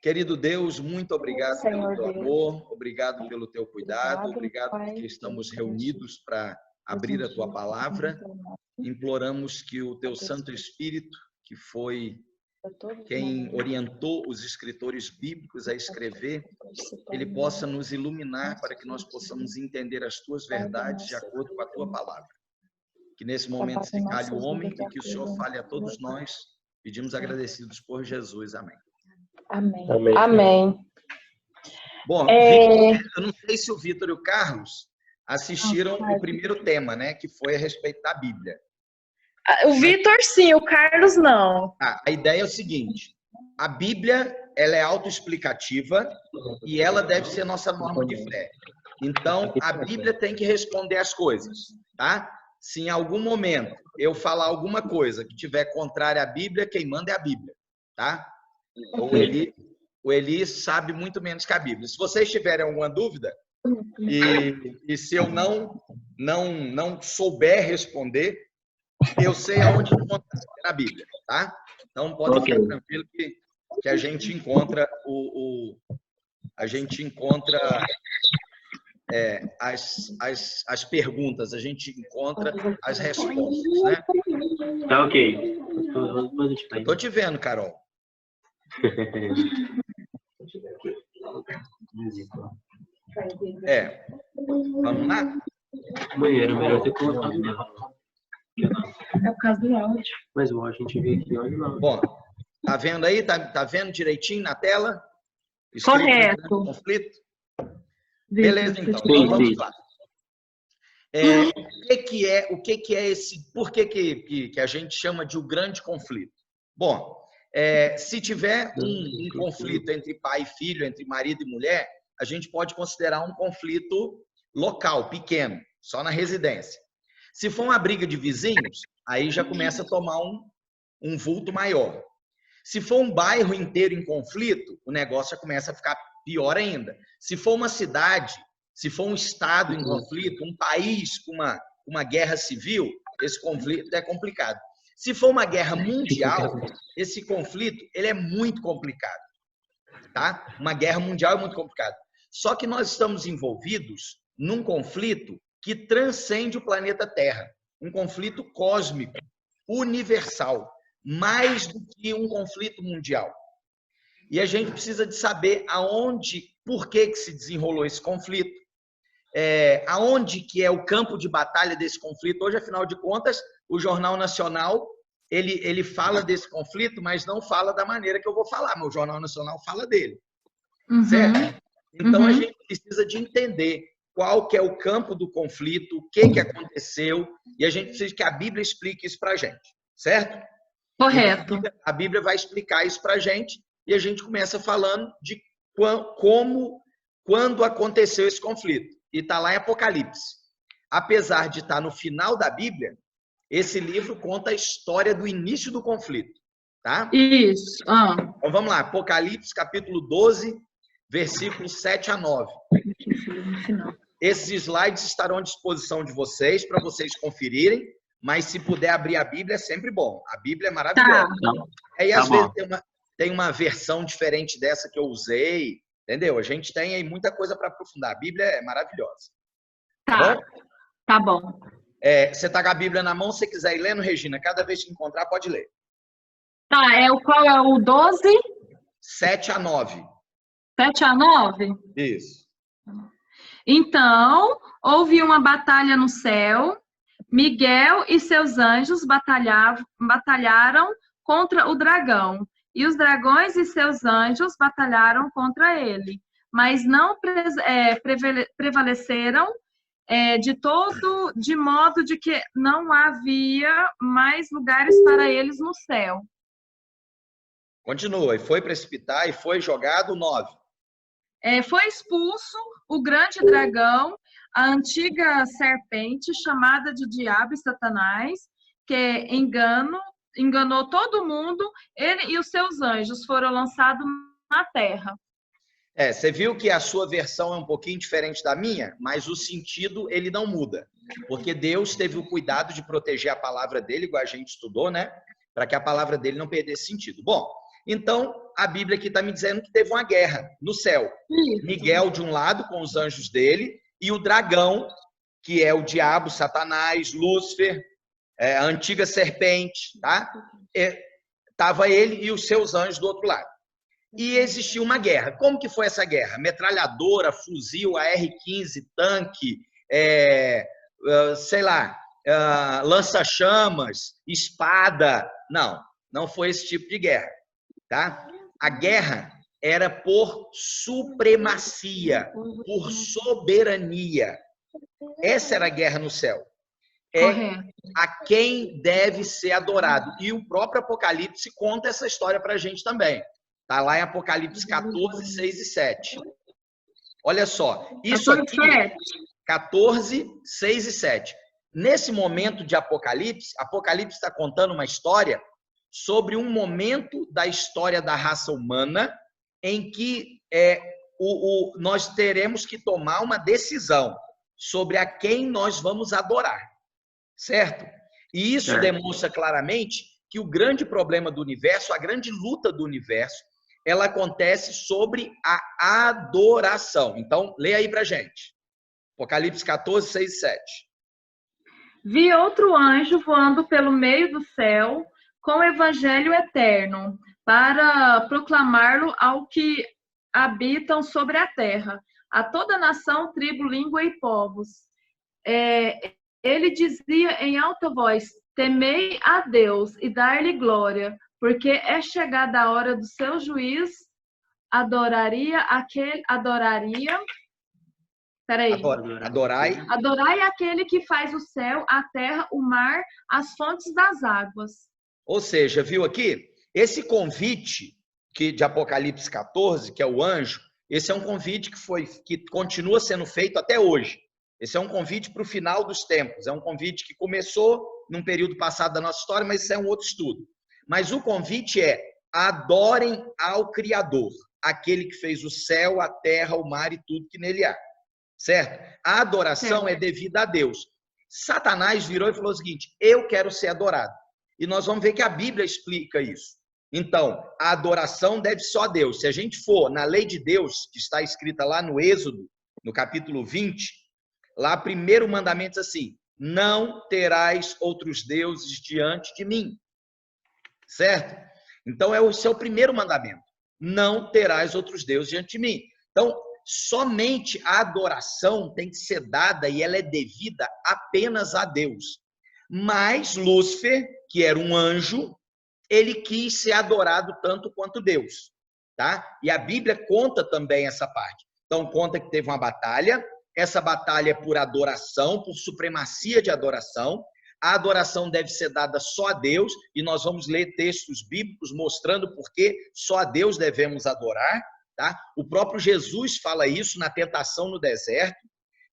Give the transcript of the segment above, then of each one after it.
Querido Deus, muito obrigado pelo Senhor teu Deus. amor, obrigado pelo teu cuidado, Obrigado, obrigado Pai, porque estamos pelo reunidos para abrir a tua palavra. Imploramos que o teu Santo Espírito, que foi quem orientou os escritores bíblicos a escrever, ele possa nos iluminar para que nós possamos entender as tuas verdades de acordo com a tua palavra. Que nesse momento se cale o homem e que o Senhor fale a todos nós. Pedimos agradecidos por Jesus. Amém. Amém. Amém. Amém. Bom, eu não sei se o Vitor e o Carlos assistiram o primeiro tema, né? Que foi a respeito da Bíblia. O Vitor sim, o Carlos não. A ideia é o seguinte: a Bíblia ela é autoexplicativa e ela deve ser nossa norma de fé. Então, a Bíblia tem que responder as coisas, tá? Se em algum momento eu falar alguma coisa que tiver contrária à Bíblia, quem manda é a Bíblia, tá? O Eli sabe muito menos que a Bíblia. Se vocês tiverem alguma dúvida e se eu não souber responder, eu sei aonde encontrar na Bíblia, tá? Então pode ficar tranquilo que a gente encontra as perguntas, a gente encontra as respostas, né? Tá ok. Tô te vendo, Carol. Vamos lá? Banheiro, melhor ter colocado nela. É o caso do áudio. Mas o áudio a gente vê aqui, olha lá. Bom, tá vendo aí? Tá vendo direitinho na tela? Correto. Conflito? Beleza, então. Então vamos lá. O que é esse? Por que a gente chama de o grande conflito? Bom, se tiver um conflito entre pai e filho, entre marido e mulher, a gente pode considerar um conflito local, pequeno, só na residência. Se for uma briga de vizinhos, aí já começa a tomar um vulto maior. Se for um bairro inteiro em conflito, o negócio já começa a ficar pior ainda. Se for uma cidade, se for um estado em conflito, um país com uma guerra civil, esse conflito é complicado. Se for uma guerra mundial, esse conflito ele é muito complicado, tá? Uma guerra mundial é muito complicado. Só que nós estamos envolvidos num conflito que transcende o planeta Terra, um conflito cósmico, universal, mais do que um conflito mundial. E a gente precisa de saber por que se desenrolou esse conflito, aonde que é o campo de batalha desse conflito. Hoje, afinal de contas, o Jornal Nacional ele fala desse conflito, mas não fala da maneira que eu vou falar, mas o Jornal Nacional fala dele, certo? Então, a gente precisa de entender qual que é o campo do conflito, o que aconteceu, e a gente precisa que a Bíblia explique isso para a gente, certo? Correto. Então, a Bíblia vai explicar isso para a gente, e a gente começa falando de quando aconteceu esse conflito. E está lá em Apocalipse. Apesar de estar no final da Bíblia, esse livro conta a história do início do conflito, tá? Isso. Então, vamos lá. Apocalipse, capítulo 12, versículos 7 a 9. Esses slides estarão à disposição de vocês, para vocês conferirem, mas se puder abrir a Bíblia é sempre bom. A Bíblia é maravilhosa. Aí, às vezes, tem uma versão diferente dessa que eu usei, entendeu? A gente tem aí muita coisa para aprofundar. A Bíblia é maravilhosa. Tá bom? Tá bom. Você tá com a Bíblia na mão, se você quiser ir lendo, Regina, cada vez que encontrar, pode ler. Tá, qual é o 12? 7 a 9. 7 a 9? Isso. Então, houve uma batalha no céu. Miguel e seus anjos batalharam contra o dragão. E os dragões e seus anjos batalharam contra ele. Mas não prevaleceram de modo de que não havia mais lugares para eles no céu. Continua. E foi precipitar e foi jogado 9. Foi expulso o grande dragão, a antiga serpente, chamada de Diabo e Satanás, que enganou todo mundo. Ele e os seus anjos foram lançados na terra. Você viu que a sua versão é um pouquinho diferente da minha, mas o sentido ele não muda. Porque Deus teve o cuidado de proteger a palavra dele, igual a gente estudou, né? Para que a palavra dele não perdesse sentido. Bom, Então, a Bíblia aqui está me dizendo que teve uma guerra no céu. Isso. Miguel de um lado, com os anjos dele, e o dragão, que é o diabo, Satanás, Lúcifer, a antiga serpente, tá? Tava ele e os seus anjos do outro lado. E existiu uma guerra. Como que foi essa guerra? Metralhadora, fuzil, AR-15, tanque, sei lá, lança-chamas, espada. Não, não foi esse tipo de guerra, tá? A guerra era por supremacia, por soberania. Essa era a guerra no céu. Correto. A quem deve ser adorado. E o próprio Apocalipse conta essa história para a gente também. Está lá em Apocalipse 14, 6 e 7. Olha só, isso aqui, 14, 6 e 7. Nesse momento de Apocalipse, Apocalipse está contando uma história sobre um momento da história da raça humana em que nós teremos que tomar uma decisão sobre a quem nós vamos adorar, certo? E isso demonstra claramente que o grande problema do universo, a grande luta do universo, ela acontece sobre a adoração. Então, leia aí pra gente. Apocalipse 14, 6 e 7. Vi outro anjo voando pelo meio do céu com o evangelho eterno, para proclamá-lo ao que habitam sobre a terra, a toda nação, tribo, língua e povos. Ele dizia em alta voz: temei a Deus e dar-lhe glória, porque é chegada a hora do seu juízo. Adorai aquele que faz o céu, a terra, o mar, as fontes das águas. Ou seja, viu aqui? Esse convite de Apocalipse 14, que é o anjo, esse é um convite que continua sendo feito até hoje. Esse é um convite para o final dos tempos. É um convite que começou num período passado da nossa história, mas isso é um outro estudo. Mas o convite é: adorem ao Criador, aquele que fez o céu, a terra, o mar e tudo que nele há. Certo? A adoração é devida a Deus. Satanás virou e falou o seguinte: eu quero ser adorado. E nós vamos ver que a Bíblia explica isso. Então, a adoração deve só a Deus. Se a gente for na lei de Deus, que está escrita lá no Êxodo, no capítulo 20, lá o primeiro mandamento diz assim: não terás outros deuses diante de mim. Certo? Então, esse é o primeiro mandamento. Não terás outros deuses diante de mim. Então, somente a adoração tem que ser dada e ela é devida apenas a Deus. Mas Lúcifer, que era um anjo, ele quis ser adorado tanto quanto Deus, tá? E a Bíblia conta também essa parte. Então, conta que teve uma batalha. Essa batalha é por adoração, por supremacia de adoração. A adoração deve ser dada só a Deus, e nós vamos ler textos bíblicos mostrando por que só a Deus devemos adorar, tá? O próprio Jesus fala isso na tentação no deserto.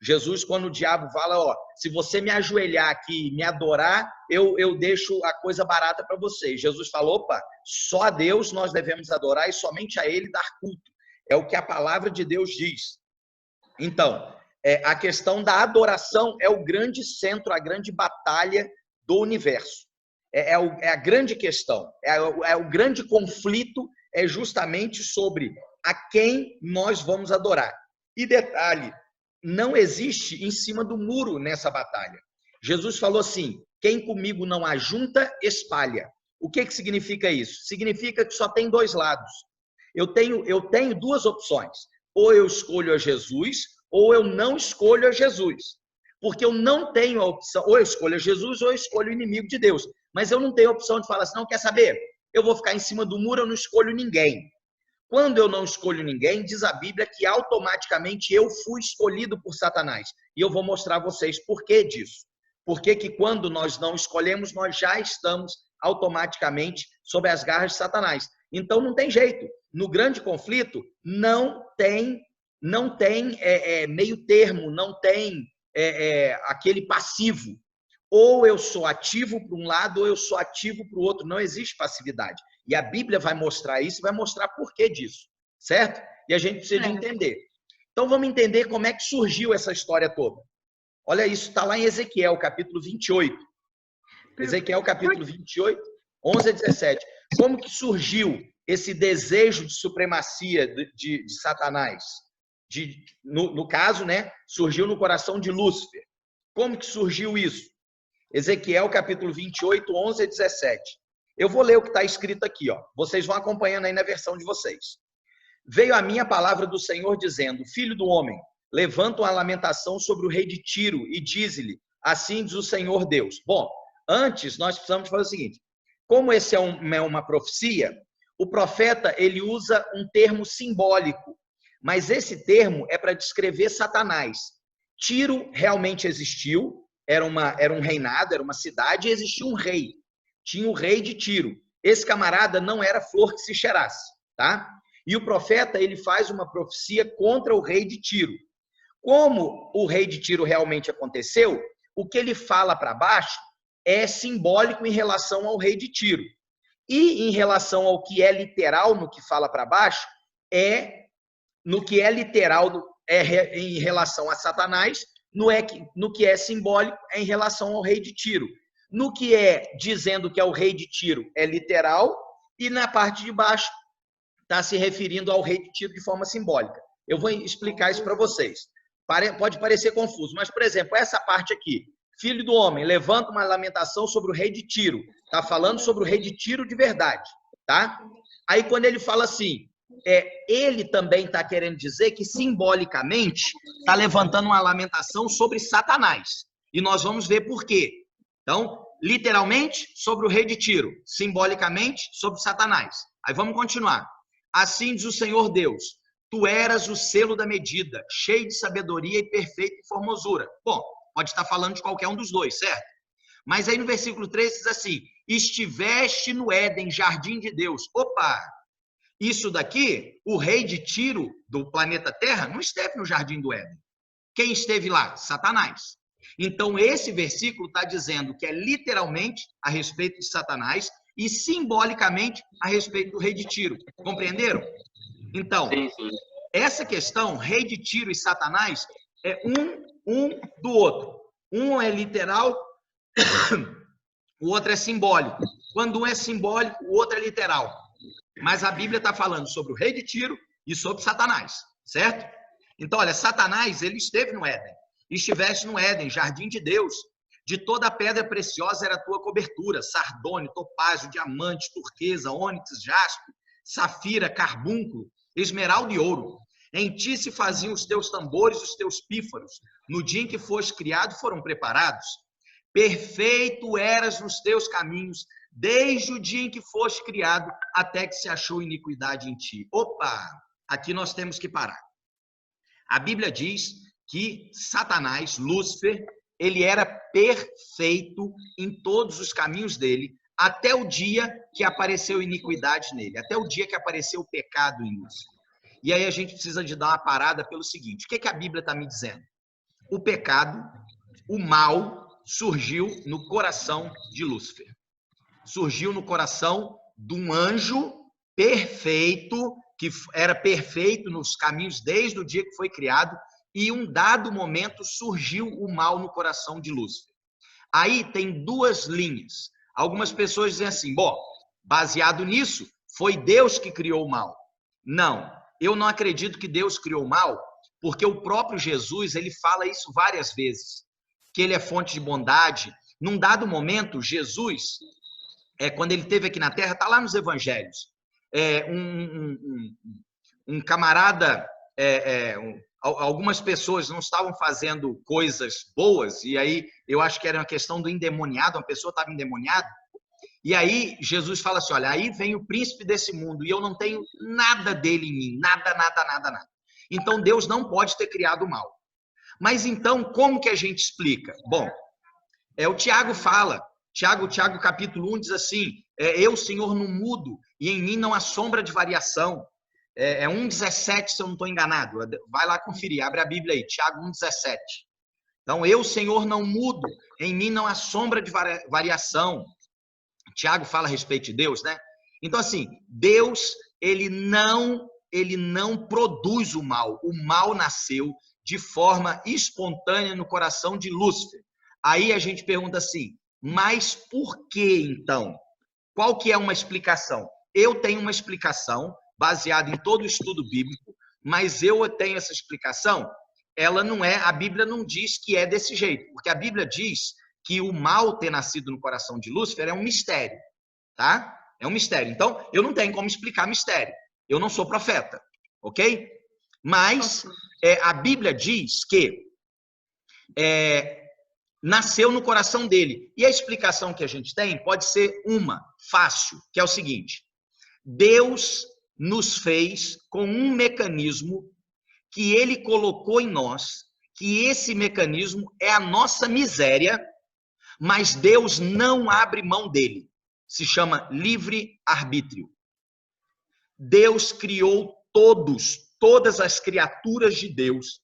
Jesus, quando o diabo fala: se você me ajoelhar aqui e me adorar, eu deixo a coisa barata para você. Jesus falou: opa, só a Deus nós devemos adorar e somente a Ele dar culto. É o que a palavra de Deus diz. Então, a questão da adoração é o grande centro, a grande batalha do universo. É a grande questão, é o grande conflito, é justamente sobre a quem nós vamos adorar. E detalhe, não existe em cima do muro nessa batalha. Jesus falou assim: quem comigo não ajunta, espalha. O que significa isso? Significa que só tem dois lados. Eu tenho duas opções. Ou eu escolho a Jesus, ou eu não escolho a Jesus. Porque eu não tenho a opção, ou eu escolho a Jesus, ou eu escolho o inimigo de Deus. Mas eu não tenho a opção de falar assim: não, quer saber? Eu vou ficar em cima do muro, eu não escolho ninguém. Quando eu não escolho ninguém, diz a Bíblia que automaticamente eu fui escolhido por Satanás. E eu vou mostrar a vocês por que disso. Porque que quando nós não escolhemos, nós já estamos automaticamente sob as garras de Satanás. Então não tem jeito. No grande conflito, não tem meio termo, não tem aquele passivo. Ou eu sou ativo para um lado, ou eu sou ativo para o outro. Não existe passividade. E a Bíblia vai mostrar isso, vai mostrar por que disso, certo? E a gente precisa de entender. Então vamos entender como é que surgiu essa história toda. Olha isso, está lá em Ezequiel, capítulo 28. Ezequiel, capítulo 28, 11 a 17. Como que surgiu esse desejo de supremacia de Satanás? No caso, né, surgiu no coração de Lúcifer. Como que surgiu isso? Ezequiel, capítulo 28, 11 a 17. Eu vou ler o que está escrito aqui, ó. Vocês vão acompanhando aí na versão de vocês. Veio a mim a palavra do Senhor dizendo: Filho do homem, levanta uma lamentação sobre o rei de Tiro e dize-lhe: assim diz o Senhor Deus. Bom, antes nós precisamos fazer o seguinte: como esse é uma profecia, o profeta ele usa um termo simbólico, mas esse termo é para descrever Satanás. Tiro realmente existiu, era um reinado, era uma cidade, e existia um rei. Tinha o rei de Tiro. Esse camarada não era flor que se cheirasse, tá? E o profeta ele faz uma profecia contra o rei de Tiro. Como o rei de Tiro realmente aconteceu, o que ele fala para baixo é simbólico em relação ao rei de Tiro. E em relação ao que é literal no que fala para baixo, no que é literal em relação a Satanás, no que é simbólico é em relação ao rei de Tiro. No que é dizendo que é o rei de Tiro é literal, e na parte de baixo está se referindo ao rei de Tiro de forma simbólica. Eu vou explicar isso para vocês. Pode parecer confuso, mas, por exemplo, essa parte aqui, filho do homem, levanta uma lamentação sobre o rei de Tiro. Está falando sobre o rei de Tiro de verdade, tá? Aí quando ele fala assim, ele também está querendo dizer que simbolicamente está levantando uma lamentação sobre Satanás. E nós vamos ver por quê. Então, literalmente, sobre o rei de Tiro. Simbolicamente, sobre Satanás. Aí vamos continuar. Assim diz o Senhor Deus: tu eras o selo da medida, cheio de sabedoria e perfeito em formosura. Bom, pode estar falando de qualquer um dos dois, certo? Mas aí no versículo 3 diz assim: estiveste no Éden, jardim de Deus. Opa! Isso daqui, o rei de Tiro do planeta Terra não esteve no jardim do Éden. Quem esteve lá? Satanás. Então esse versículo está dizendo que é literalmente a respeito de Satanás e simbolicamente a respeito do rei de Tiro. Compreenderam? Então, essa questão, rei de Tiro e Satanás, é um do outro. Um é literal, o outro é simbólico. Quando um é simbólico, o outro é literal. Mas a Bíblia está falando sobre o rei de Tiro e sobre Satanás, certo? Então, olha, Satanás, ele esteve no Éden. Estiveste no Éden, jardim de Deus. De toda a pedra preciosa era a tua cobertura: sardônio, topázio, diamante, turquesa, ônix, jaspe, safira, carbúnculo, esmeralda e ouro. Em ti se faziam os teus tambores, os teus pífaros. No dia em que foste criado, foram preparados. Perfeito eras nos teus caminhos, desde o dia em que foste criado, até que se achou iniquidade em ti. Opa! Aqui nós temos que parar. A Bíblia diz que Satanás, Lúcifer, ele era perfeito em todos os caminhos dele, até o dia que apareceu iniquidade nele, até o dia que apareceu o pecado em Lúcifer. E aí a gente precisa de dar uma parada pelo seguinte: o que a Bíblia está me dizendo? O pecado, o mal, surgiu no coração de Lúcifer. Surgiu no coração de um anjo perfeito, que era perfeito nos caminhos desde o dia que foi criado, e em um dado momento surgiu o mal no coração de Lúcifer. Aí tem duas linhas. Algumas pessoas dizem assim: bom, baseado nisso, foi Deus que criou o mal. Não, eu não acredito que Deus criou o mal, porque o próprio Jesus, ele fala isso várias vezes, que ele é fonte de bondade. Num dado momento, Jesus, quando ele esteve aqui na Terra, está lá nos Evangelhos, um camarada, algumas pessoas não estavam fazendo coisas boas, e aí eu acho que era uma questão do endemoniado, uma pessoa estava endemoniada, e aí Jesus fala assim: olha, aí vem o príncipe desse mundo, e eu não tenho nada dele em mim, nada. Então Deus não pode ter criado o mal. Mas então, como que a gente explica? Bom, o Tiago fala, Tiago capítulo 1 diz assim: eu, Senhor, não mudo, e em mim não há sombra de variação. 1,17, se eu não estou enganado. Vai lá conferir, abre a Bíblia aí, Tiago 1,17. Então, eu, Senhor, não mudo, em mim não há sombra de variação. Tiago fala a respeito de Deus, né? Então, assim, Deus, ele não produz o mal. O mal nasceu de forma espontânea no coração de Lúcifer. Aí a gente pergunta assim: mas por que então? Qual que é uma explicação? eu tenho uma explicação baseada em todo o estudo bíblico, mas eu tenho essa explicação, ela não é, a Bíblia não diz que é desse jeito, porque a Bíblia diz que o mal ter nascido no coração de Lúcifer é um mistério, tá? É um mistério. Então, eu não tenho como explicar mistério. Eu não sou profeta, ok? Mas a Bíblia diz que nasceu no coração dele. E a explicação que a gente tem pode ser uma, fácil, que é o seguinte: Deus nos fez com um mecanismo que ele colocou em nós, que esse mecanismo é a nossa miséria, mas Deus não abre mão dele. Se chama livre-arbítrio. Deus criou todas as criaturas de Deus.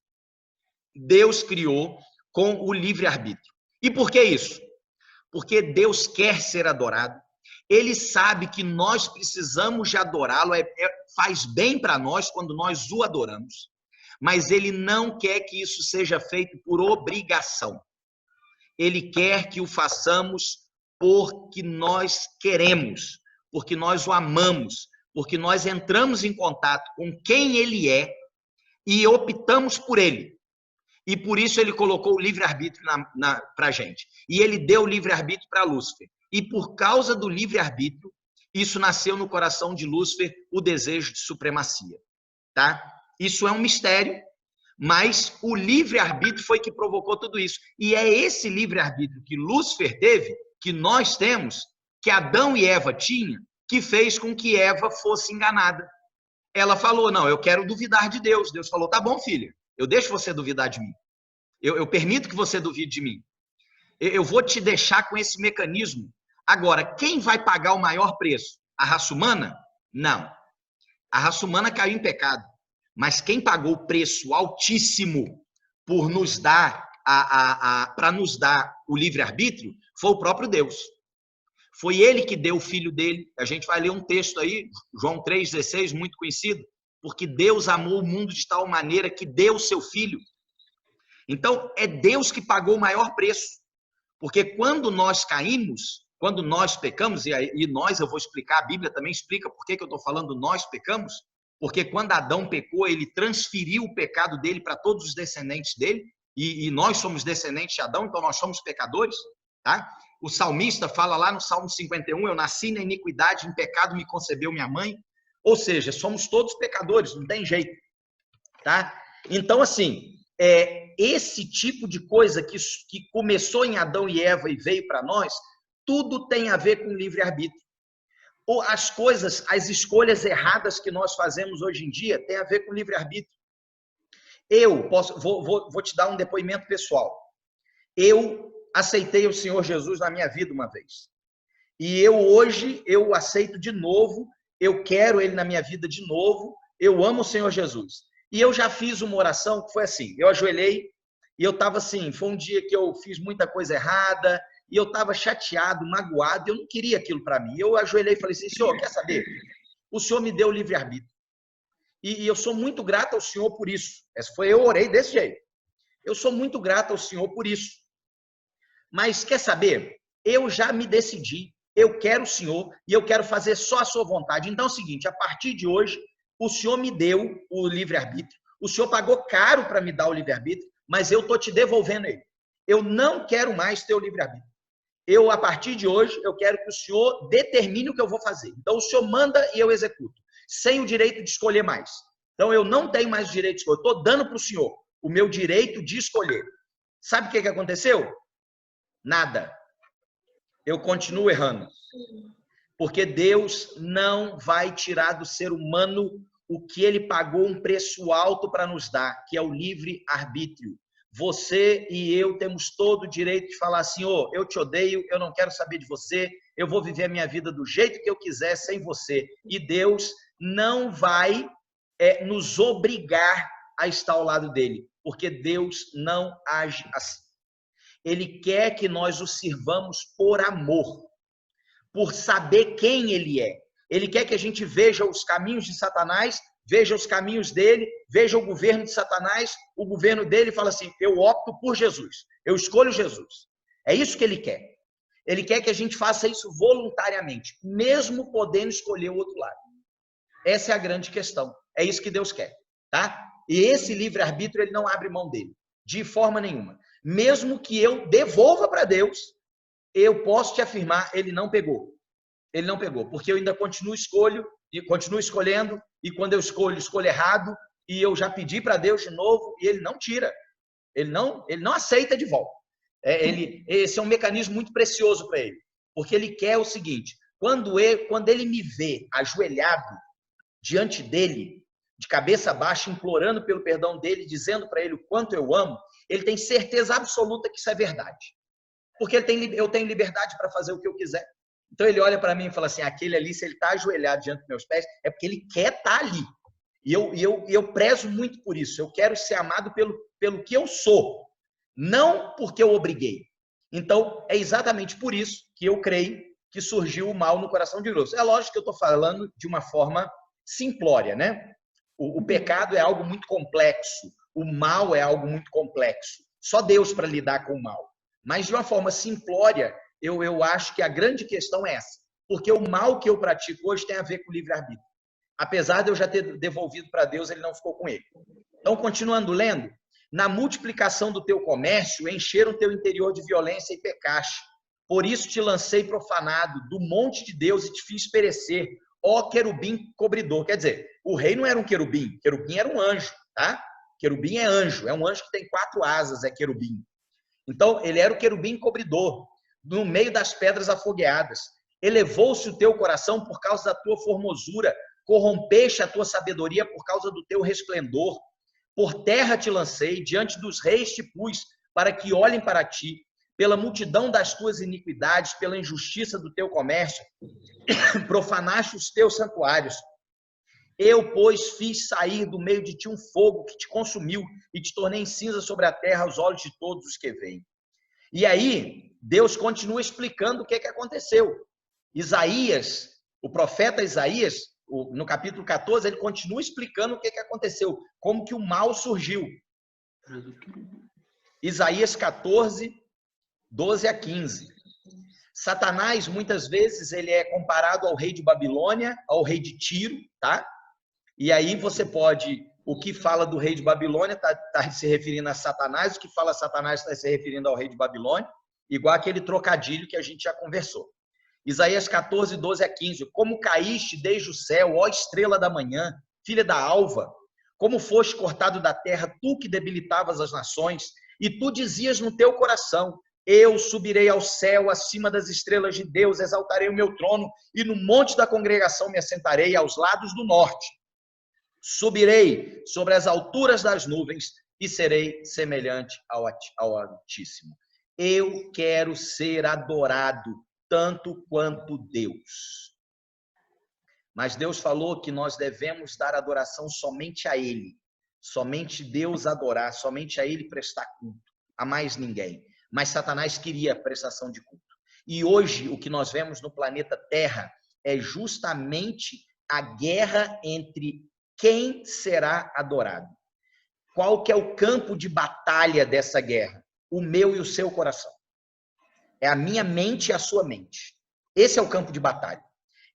Deus criou com o livre-arbítrio. E por que isso? Porque Deus quer ser adorado. Ele sabe que nós precisamos de adorá-lo, faz bem para nós quando nós o adoramos. Mas ele não quer que isso seja feito por obrigação. Ele quer que o façamos porque nós queremos, porque nós o amamos, porque nós entramos em contato com quem ele é e optamos por ele. E por isso ele colocou o livre-arbítrio para a gente. E ele deu o livre-arbítrio para Lúcifer. E por causa do livre-arbítrio, isso nasceu no coração de Lúcifer, o desejo de supremacia. Tá? Isso é um mistério, mas o livre-arbítrio foi que provocou tudo isso. E é esse livre-arbítrio que Lúcifer teve, que nós temos, que Adão e Eva tinham, que fez com que Eva fosse enganada. Ela falou, não, eu quero duvidar de Deus. Deus falou, tá bom, filha, eu deixo você duvidar de mim. Eu permito que você duvide de mim. Eu vou te deixar com esse mecanismo. Agora, quem vai pagar o maior preço? A raça humana? Não. A raça humana caiu em pecado. Mas quem pagou o preço altíssimo por nos dar para nos dar o livre-arbítrio foi o próprio Deus. Foi ele que deu o filho dele. A gente vai ler um texto aí, João 3,16, muito conhecido, porque Deus amou o mundo de tal maneira que deu o seu filho. Então, é Deus que pagou o maior preço. Porque quando nós caímos, quando nós pecamos, e nós, eu vou explicar, a Bíblia também explica por que eu estou falando nós pecamos, porque quando Adão pecou, ele transferiu o pecado dele para todos os descendentes dele, e nós somos descendentes de Adão, então nós somos pecadores, tá? O salmista fala lá no Salmo 51, eu nasci na iniquidade, em pecado me concebeu minha mãe, ou seja, somos todos pecadores, não tem jeito, tá? Então, assim, esse tipo de coisa que começou em Adão e Eva e veio para nós, tudo tem a ver com livre-arbítrio. As coisas, as escolhas erradas que nós fazemos hoje em dia tem a ver com livre-arbítrio. Eu vou te dar um depoimento pessoal. Eu aceitei o Senhor Jesus na minha vida uma vez. E hoje eu aceito de novo, eu quero Ele na minha vida de novo, eu amo o Senhor Jesus. E eu já fiz uma oração que foi assim, eu ajoelhei e eu estava assim, foi um dia que eu fiz muita coisa errada, e eu estava chateado, magoado, eu não queria aquilo para mim. Eu ajoelhei e falei assim, Senhor, quer saber? O Senhor me deu o livre-arbítrio. E eu sou muito grato ao Senhor por isso. Eu orei desse jeito. Eu sou muito grato ao Senhor por isso. Mas quer saber? Eu já me decidi, eu quero o Senhor e eu quero fazer só a sua vontade. Então é o seguinte, a partir de hoje, o Senhor me deu o livre-arbítrio. O Senhor pagou caro para me dar o livre-arbítrio, mas eu estou te devolvendo ele. Eu não quero mais ter o livre-arbítrio. A partir de hoje, eu quero que o Senhor determine o que eu vou fazer. Então, o Senhor manda e eu executo, sem o direito de escolher mais. Então, eu não tenho mais o direito de escolher. Estou dando para o Senhor o meu direito de escolher. Sabe o que aconteceu? Nada. Eu continuo errando. Porque Deus não vai tirar do ser humano o que ele pagou um preço alto para nos dar, que é o livre-arbítrio. Você e eu temos todo o direito de falar, Senhor, eu te odeio, eu não quero saber de você, eu vou viver a minha vida do jeito que eu quiser, sem você. E Deus não vai nos obrigar a estar ao lado dele, porque Deus não age assim. Ele quer que nós o sirvamos por amor, por saber quem ele é. Ele quer que a gente veja os caminhos de Satanás, veja os caminhos dele, veja o governo de Satanás, o governo dele fala assim, eu opto por Jesus, eu escolho Jesus. É isso que ele quer. Ele quer que a gente faça isso voluntariamente, mesmo podendo escolher o outro lado. Essa é a grande questão. É isso que Deus quer, tá? E esse livre-arbítrio, ele não abre mão dele, de forma nenhuma. Mesmo que eu devolva para Deus, eu posso te afirmar, ele não pegou. Ele não pegou, porque eu ainda continuo escolhendo, e quando eu escolho errado, e eu já pedi para Deus de novo, e ele não tira. Ele não aceita de volta. Esse é um mecanismo muito precioso para ele, porque ele quer o seguinte: quando ele me vê ajoelhado diante dele, de cabeça baixa, implorando pelo perdão dele, dizendo para ele o quanto eu amo, ele tem certeza absoluta que isso é verdade. Porque eu tenho liberdade para fazer o que eu quiser. Então ele olha para mim e fala assim: aquele ali, se ele está ajoelhado diante dos meus pés, é porque ele quer estar ali. E eu prezo muito por isso. Eu quero ser amado pelo que eu sou, não porque eu obriguei. Então, é exatamente por isso que eu creio que surgiu o mal no coração de Deus. É lógico que eu estou falando de uma forma simplória, né? O pecado é algo muito complexo, o mal é algo muito complexo. Só Deus para lidar com o mal. Mas de uma forma simplória, eu acho que a grande questão é essa. Porque o mal que eu pratico hoje tem a ver com o livre-arbítrio. Apesar de eu já ter devolvido para Deus, ele não ficou com ele. Então, continuando lendo, na multiplicação do teu comércio, encheram o teu interior de violência e pecaste. Por isso te lancei profanado do monte de Deus e te fiz perecer, ó querubim cobridor. Quer dizer, o rei não era um querubim era um anjo, tá? Querubim é um anjo que tem 4 asas, é querubim. Então, ele era o querubim cobridor, no meio das pedras afogueadas. Elevou-se o teu coração por causa da tua formosura, corrompeste a tua sabedoria por causa do teu resplendor. Por terra te lancei, diante dos reis te pus, para que olhem para ti. Pela multidão das tuas iniquidades, pela injustiça do teu comércio, profanaste os teus santuários. Eu, pois, fiz sair do meio de ti um fogo que te consumiu e te tornei em cinza sobre a terra aos olhos de todos os que veem. E aí, Deus continua explicando o que aconteceu. Isaías, o profeta Isaías, no capítulo 14, ele continua explicando o que aconteceu, como que o mal surgiu. Isaías 14, 12 a 15. Satanás, muitas vezes, ele é comparado ao rei de Babilônia, ao rei de Tiro, tá? E aí você pode, o que fala do rei de Babilônia está se referindo a Satanás, o que fala Satanás está se referindo ao rei de Babilônia, igual aquele trocadilho que a gente já conversou. Isaías 14, 12 a 15. Como caíste desde o céu, ó estrela da manhã, filha da alva, como foste cortado da terra, tu que debilitavas as nações, e tu dizias no teu coração: eu subirei ao céu, acima das estrelas de Deus, exaltarei o meu trono, e no monte da congregação me assentarei aos lados do norte. Subirei sobre as alturas das nuvens e serei semelhante ao Altíssimo. Eu quero ser adorado tanto quanto Deus. Mas Deus falou que nós devemos dar adoração somente a Ele. Somente Deus adorar, somente a Ele prestar culto, a mais ninguém. Mas Satanás queria prestação de culto. E hoje o que nós vemos no planeta Terra é justamente a guerra entre quem será adorado. Qual que é o campo de batalha dessa guerra? O meu e o seu coração. É a minha mente e a sua mente. Esse é o campo de batalha.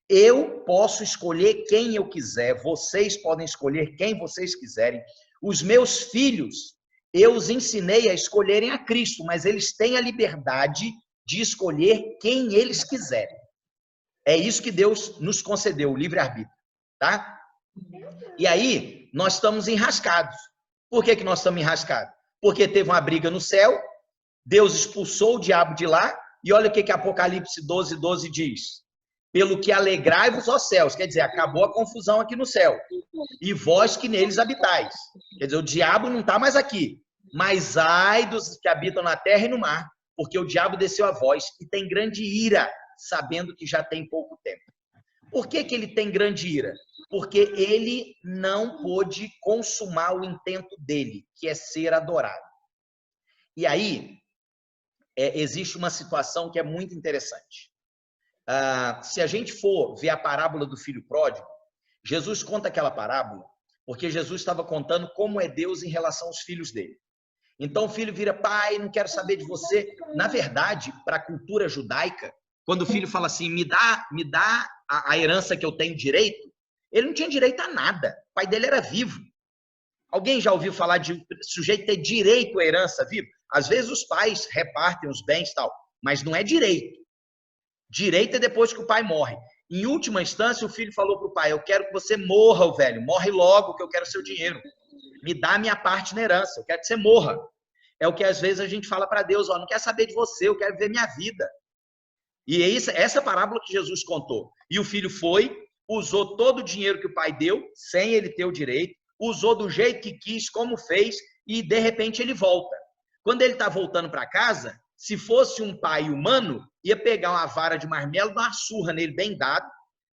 Eu posso escolher quem eu quiser, vocês podem escolher quem vocês quiserem. Os meus filhos, eu os ensinei a escolherem a Cristo, mas eles têm a liberdade de escolher quem eles quiserem. É isso que Deus nos concedeu, o livre-arbítrio, tá? E aí, nós estamos enrascados. Por que nós estamos enrascados? Porque teve uma briga no céu, Deus expulsou o diabo de lá, e olha o que Apocalipse 12, 12 diz. Pelo que alegrai-vos, ó céus. Quer dizer, acabou a confusão aqui no céu. E vós que neles habitais. Quer dizer, o diabo não está mais aqui. Mas ai dos que habitam na terra e no mar, porque o diabo desceu a vós e tem grande ira, sabendo que já tem pouco tempo. Por que ele tem grande ira? Porque ele não pôde consumar o intento dele, que é ser adorado. E aí, existe uma situação que é muito interessante. Se a gente for ver a parábola do filho pródigo, Jesus conta aquela parábola porque Jesus estava contando como é Deus em relação aos filhos dele. Então o filho vira, pai, não quero saber de você. Na verdade, para a cultura judaica, quando o filho fala assim, me dá a herança que eu tenho direito, ele não tinha direito a nada. O pai dele era vivo. Alguém já ouviu falar de sujeito ter direito à herança vivo? Às vezes os pais repartem os bens e tal, mas não é direito. Direito é depois que o pai morre. Em última instância, o filho falou para o pai, eu quero que você morra, velho. Morre logo que eu quero seu dinheiro. Me dá a minha parte na herança, eu quero que você morra. É o que às vezes a gente fala para Deus, ó, não quero saber de você, eu quero viver minha vida. E é essa parábola que Jesus contou. E o filho foi, usou todo o dinheiro que o pai deu, sem ele ter o direito, usou do jeito que quis, como fez, e de repente ele volta. Quando ele está voltando para casa, se fosse um pai humano, ia pegar uma vara de marmelo, dar uma surra nele bem dado,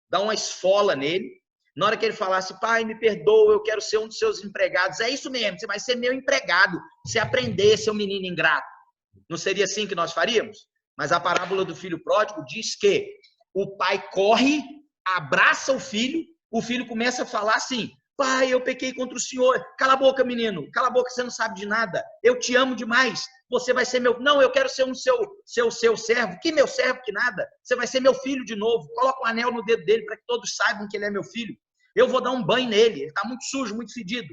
dar uma esfola nele. Na hora que ele falasse, pai, me perdoa, eu quero ser um dos seus empregados. É isso mesmo, você vai ser meu empregado. Se aprender, seu menino ingrato. Não seria assim que nós faríamos? Mas a parábola do filho pródigo diz que o pai corre, abraça o filho começa a falar assim, pai, eu pequei contra o senhor. Cala a boca, menino. Cala a boca, você não sabe de nada. Eu te amo demais. Você vai ser meu... Não, eu quero ser um seu servo. Que meu servo, que nada. Você vai ser meu filho de novo. Coloca um anel no dedo dele para que todos saibam que ele é meu filho. Eu vou dar um banho nele. Ele está muito sujo, muito fedido.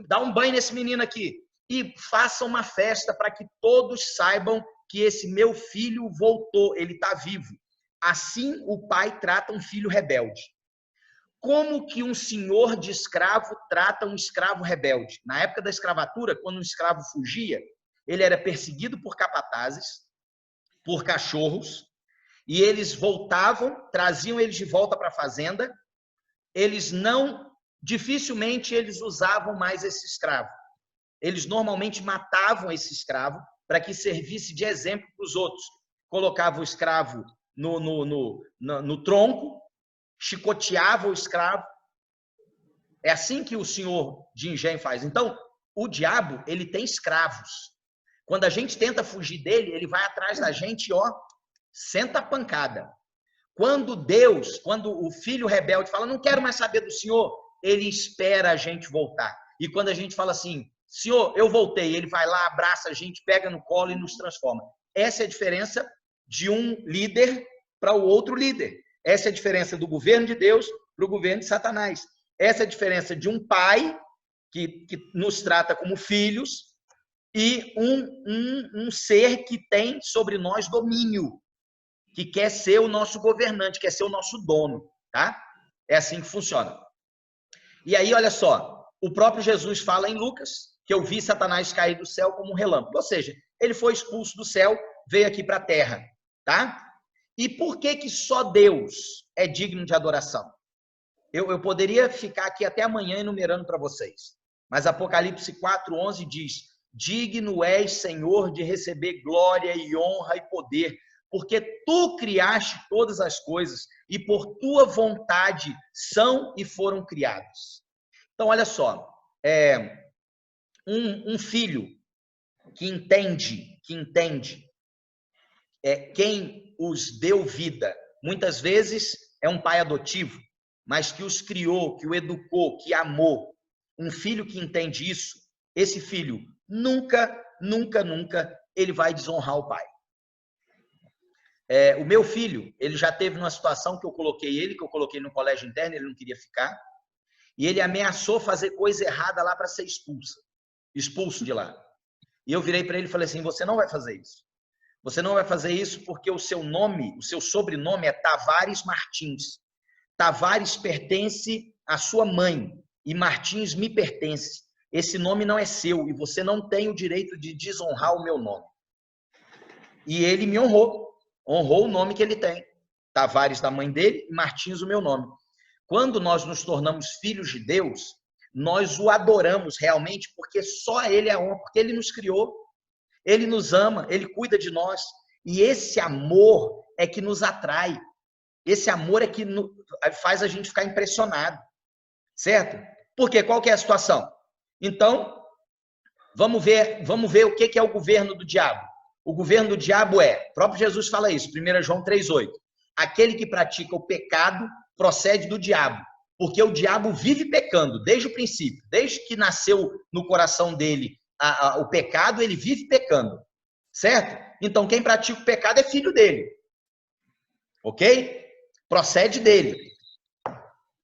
Dá um banho nesse menino aqui. E faça uma festa para que todos saibam que esse meu filho voltou. Ele está vivo. Assim o pai trata um filho rebelde. Como que um senhor de escravo trata um escravo rebelde? Na época da escravatura, quando um escravo fugia, ele era perseguido por capatazes, por cachorros, e eles voltavam, traziam eles de volta para a fazenda. Dificilmente eles usavam mais esse escravo. Eles normalmente matavam esse escravo para que servisse de exemplo para os outros. Colocavam o escravo no tronco, chicoteava o escravo. É assim que o senhor de engenho faz. Então, o diabo, ele tem escravos. Quando a gente tenta fugir dele, ele vai atrás da gente, ó, senta a pancada. Quando o filho rebelde fala, não quero mais saber do senhor, ele espera a gente voltar. E quando a gente fala assim, senhor, eu voltei, ele vai lá, abraça a gente, pega no colo e nos transforma. Essa é a diferença de um líder para o outro líder. Essa é a diferença do governo de Deus para o governo de Satanás. Essa é a diferença de um pai que nos trata como filhos e um ser que tem sobre nós domínio, que quer ser o nosso governante, quer ser o nosso dono, tá? É assim que funciona. E aí, olha só, o próprio Jesus fala em Lucas que eu vi Satanás cair do céu como um relâmpago. Ou seja, ele foi expulso do céu, veio aqui para a terra, tá? E por que só Deus é digno de adoração? Eu poderia ficar aqui até amanhã enumerando para vocês. Mas Apocalipse 4:11 diz, digno és, Senhor, de receber glória e honra e poder, porque tu criaste todas as coisas e por tua vontade são e foram criadas. Então, olha só, um filho que entende quem os deu vida, muitas vezes é um pai adotivo, mas que os criou, que o educou, que amou. Um filho que entende isso, esse filho nunca ele vai desonrar o pai. O meu filho, ele já teve numa situação que eu coloquei no colégio interno, ele não queria ficar, e ele ameaçou fazer coisa errada lá para ser expulso de lá. E eu virei para ele e falei assim, você não vai fazer isso. Você não vai fazer isso porque o seu nome, o seu sobrenome é Tavares Martins. Tavares pertence à sua mãe e Martins me pertence. Esse nome não é seu e você não tem o direito de desonrar o meu nome. E ele me honrou o nome que ele tem. Tavares da mãe dele e Martins o meu nome. Quando nós nos tornamos filhos de Deus, nós o adoramos realmente porque só ele é honra, porque ele nos criou. Ele nos ama, ele cuida de nós. E esse amor é que nos atrai. Esse amor é que faz a gente ficar impressionado. Certo? Porque qual que é a situação? Então, vamos ver o que é o governo do diabo. O governo do diabo o próprio Jesus fala isso, 1 João 3,8. Aquele que pratica o pecado procede do diabo. Porque o diabo vive pecando desde o princípio. Desde que nasceu no coração dele o pecado, ele vive pecando, certo? Então, quem pratica o pecado é filho dele, ok? Procede dele.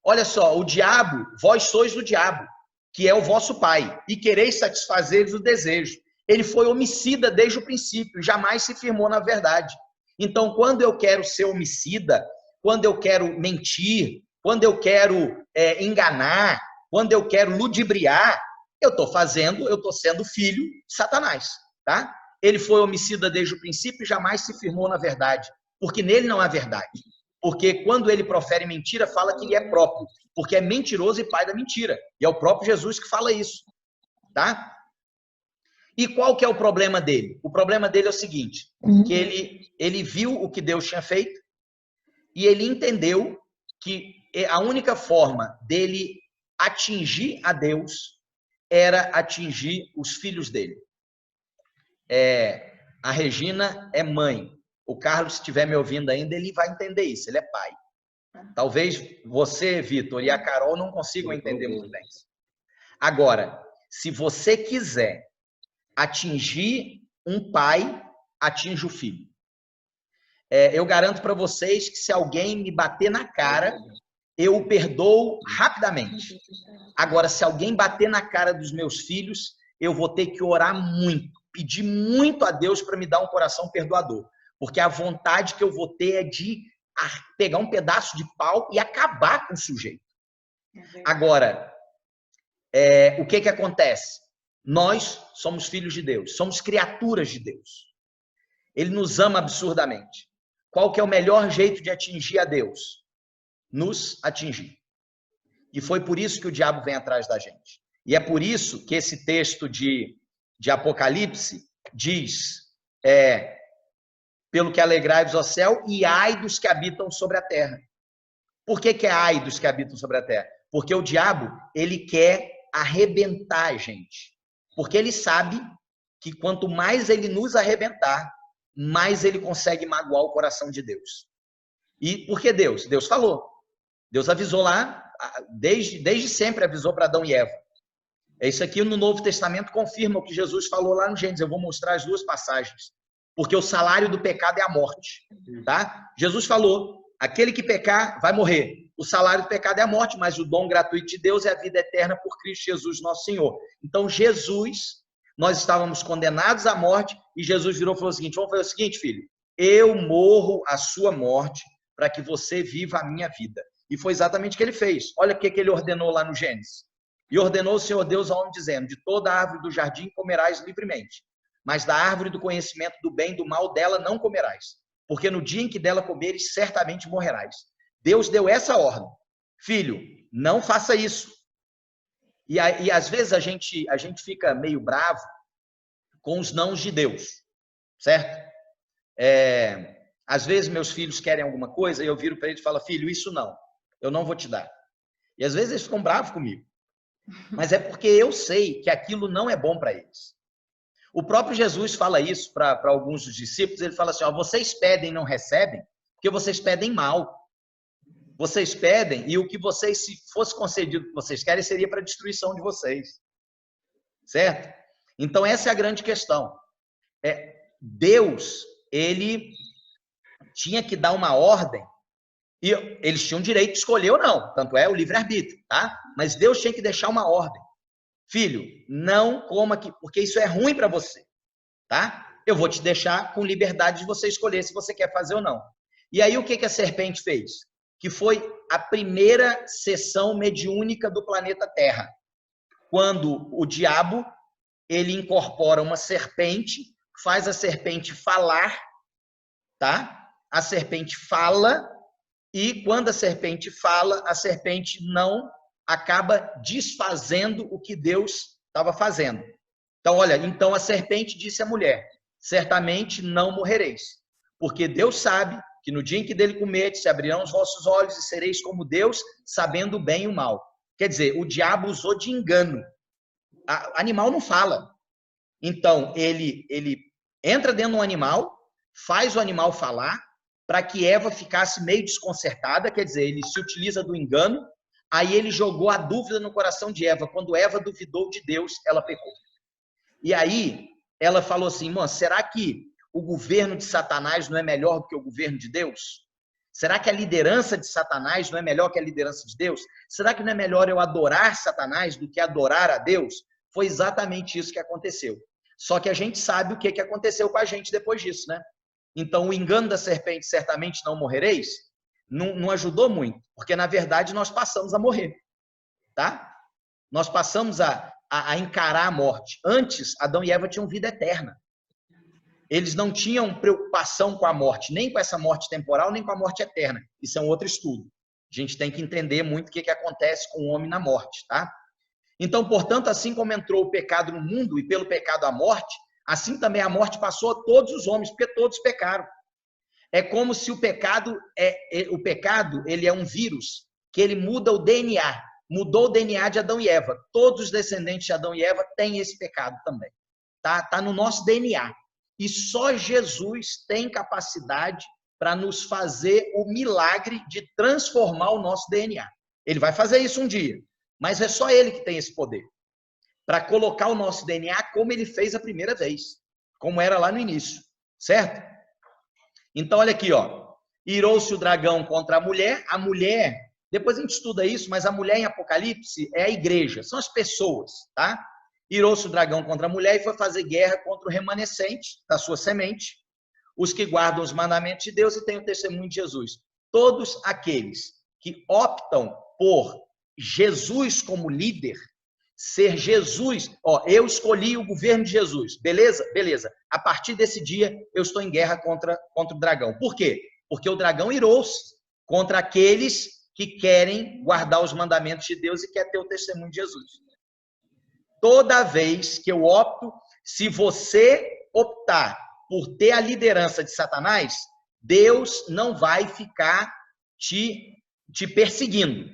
Olha só, o diabo, vós sois do diabo, que é o vosso pai, e quereis satisfazer o desejo. Ele foi homicida desde o princípio, jamais se firmou na verdade. Então, quando eu quero ser homicida, quando eu quero mentir, quando eu quero enganar, quando eu quero ludibriar, eu estou sendo filho de Satanás, tá? Ele foi homicida desde o princípio e jamais se firmou na verdade, porque nele não há verdade. Porque quando ele profere mentira, fala que ele é próprio, porque é mentiroso e pai da mentira. E é o próprio Jesus que fala isso, tá? E qual que é o problema dele? O problema dele é o seguinte, que ele viu o que Deus tinha feito e ele entendeu que a única forma dele atingir a Deus era atingir os filhos dele. A Regina é mãe. O Carlos, se estiver me ouvindo ainda, ele vai entender isso, ele é pai. Talvez você, Vitor, e a Carol não consigam entender muito bem. Agora, se você quiser atingir um pai, atinge o filho. Eu garanto para vocês que se alguém me bater na cara, eu o perdoo rapidamente. Agora, se alguém bater na cara dos meus filhos, eu vou ter que orar muito, pedir muito a Deus para me dar um coração perdoador. Porque a vontade que eu vou ter é de pegar um pedaço de pau e acabar com o sujeito. Agora, o que acontece? Nós somos filhos de Deus, somos criaturas de Deus. Ele nos ama absurdamente. Qual que é o melhor jeito de atingir a Deus? Nos atingir. E foi por isso que o diabo vem atrás da gente. E é por isso que esse texto de Apocalipse diz, pelo que alegrai-vos ao céu, e ai dos que habitam sobre a terra. Por que é ai dos que habitam sobre a terra? Porque o diabo, ele quer arrebentar a gente. Porque ele sabe que quanto mais ele nos arrebentar, mais ele consegue magoar o coração de Deus. E por que Deus? Deus falou. Deus avisou lá, desde sempre avisou para Adão e Eva. Isso aqui no Novo Testamento confirma o que Jesus falou lá no Gênesis. Eu vou mostrar as duas passagens. Porque o salário do pecado é a morte. Tá? Jesus falou, aquele que pecar vai morrer. O salário do pecado é a morte, mas o dom gratuito de Deus é a vida eterna por Cristo Jesus, nosso Senhor. Então, Jesus, nós estávamos condenados à morte, e Jesus virou e falou o seguinte, vamos fazer o seguinte, filho, eu morro a sua morte para que você viva a minha vida. E foi exatamente o que ele fez. Olha o que ele ordenou lá no Gênesis. E ordenou o Senhor Deus ao homem, dizendo, de toda árvore do jardim comerás livremente, mas da árvore do conhecimento do bem e do mal dela não comerás, porque no dia em que dela comeres, certamente morrerás. Deus deu essa ordem. Filho, não faça isso. E às vezes a gente fica meio bravo com os nãos de Deus, certo? Às vezes meus filhos querem alguma coisa e eu viro para eles e falo, filho, isso não, eu não vou te dar. E às vezes eles ficam bravos comigo. Mas é porque eu sei que aquilo não é bom para eles. O próprio Jesus fala isso para alguns dos discípulos, ele fala assim, ó, vocês pedem e não recebem, porque vocês pedem mal. Vocês pedem, e o que vocês, se fosse concedido o que vocês querem, seria para a destruição de vocês. Certo? Então, essa é a grande questão. Deus, ele tinha que dar uma ordem, e eles tinham direito de escolher ou não, tanto é o livre-arbítrio, tá? Mas Deus tinha que deixar uma ordem. Filho, não coma aqui, porque isso é ruim para você, tá? Eu vou te deixar com liberdade de você escolher se você quer fazer ou não. E aí, o que a serpente fez? Que foi a primeira sessão mediúnica do planeta Terra. Quando o diabo, ele incorpora uma serpente, faz a serpente falar, tá? A serpente fala, e quando a serpente fala, a serpente não acaba desfazendo o que Deus estava fazendo. Então, olha, então a serpente disse à mulher, certamente não morrereis, porque Deus sabe que no dia em que dele comerdes, se abrirão os vossos olhos e sereis como Deus, sabendo o bem e o mal. Quer dizer, o diabo usou de engano. O animal não fala. Então, ele entra dentro de um animal, faz o animal falar, para que Eva ficasse meio desconcertada, quer dizer, ele se utiliza do engano, aí ele jogou a dúvida no coração de Eva. Quando Eva duvidou de Deus, ela pecou. E aí ela falou assim, mano, será que o governo de Satanás não é melhor do que o governo de Deus? Será que a liderança de Satanás não é melhor que a liderança de Deus? Será que não é melhor eu adorar Satanás do que adorar a Deus? Foi exatamente isso que aconteceu. Só que a gente sabe o que aconteceu com a gente depois disso, né? Então, o engano da serpente, certamente não morrereis, não ajudou muito, porque, na verdade, nós passamos a morrer, tá? Nós passamos a encarar a morte. Antes, Adão e Eva tinham vida eterna. Eles não tinham preocupação com a morte, nem com essa morte temporal, nem com a morte eterna. Isso é um outro estudo. A gente tem que entender muito o que acontece com o homem na morte, tá? Então, portanto, assim como entrou o pecado no mundo e pelo pecado a morte, assim também a morte passou a todos os homens, porque todos pecaram. É como se o pecado ele é um vírus que ele muda o DNA. Mudou o DNA de Adão e Eva. Todos os descendentes de Adão e Eva têm esse pecado também. Tá no nosso DNA. E só Jesus tem capacidade para nos fazer o milagre de transformar o nosso DNA. Ele vai fazer isso um dia, mas é só ele que tem esse poder. Para colocar o nosso DNA como ele fez a primeira vez, como era lá no início, certo? Então, olha aqui, ó. Irou-se o dragão contra a mulher, depois a gente estuda isso, mas a mulher em Apocalipse é a igreja, são as pessoas, tá? Irou-se o dragão contra a mulher e foi fazer guerra contra o remanescente da sua semente, os que guardam os mandamentos de Deus e têm o testemunho de Jesus. Todos aqueles que optam por Jesus como líder, ser Jesus, ó, eu escolhi o governo de Jesus, beleza? Beleza. A partir desse dia, eu estou em guerra contra o dragão. Por quê? Porque o dragão irou-se contra aqueles que querem guardar os mandamentos de Deus e quer ter o testemunho de Jesus. Toda vez que eu opto, se você optar por ter a liderança de Satanás, Deus não vai ficar te perseguindo.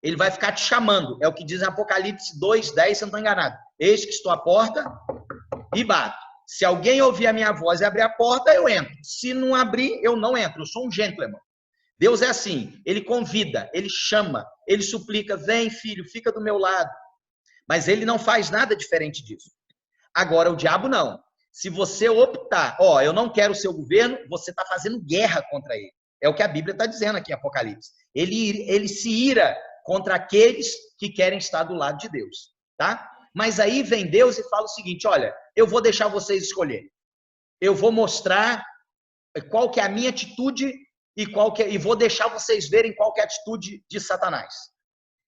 Ele vai ficar te chamando. É o que diz em Apocalipse 2:10, se eu não estou enganado. Eis que estou à porta e bato. Se alguém ouvir a minha voz e abrir a porta, eu entro. Se não abrir, eu não entro. Eu sou um gentleman. Deus é assim. Ele convida, ele chama, ele suplica, vem filho, fica do meu lado. Mas ele não faz nada diferente disso. Agora, o diabo não. Se você optar, ó, eu não quero o seu governo, você está fazendo guerra contra ele. É o que a Bíblia está dizendo aqui em Apocalipse. Ele se ira contra aqueles que querem estar do lado de Deus, tá? Mas aí vem Deus e fala o seguinte, olha, eu vou deixar vocês escolherem. Eu vou mostrar qual que é a minha atitude e vou deixar vocês verem qual que é a atitude de Satanás.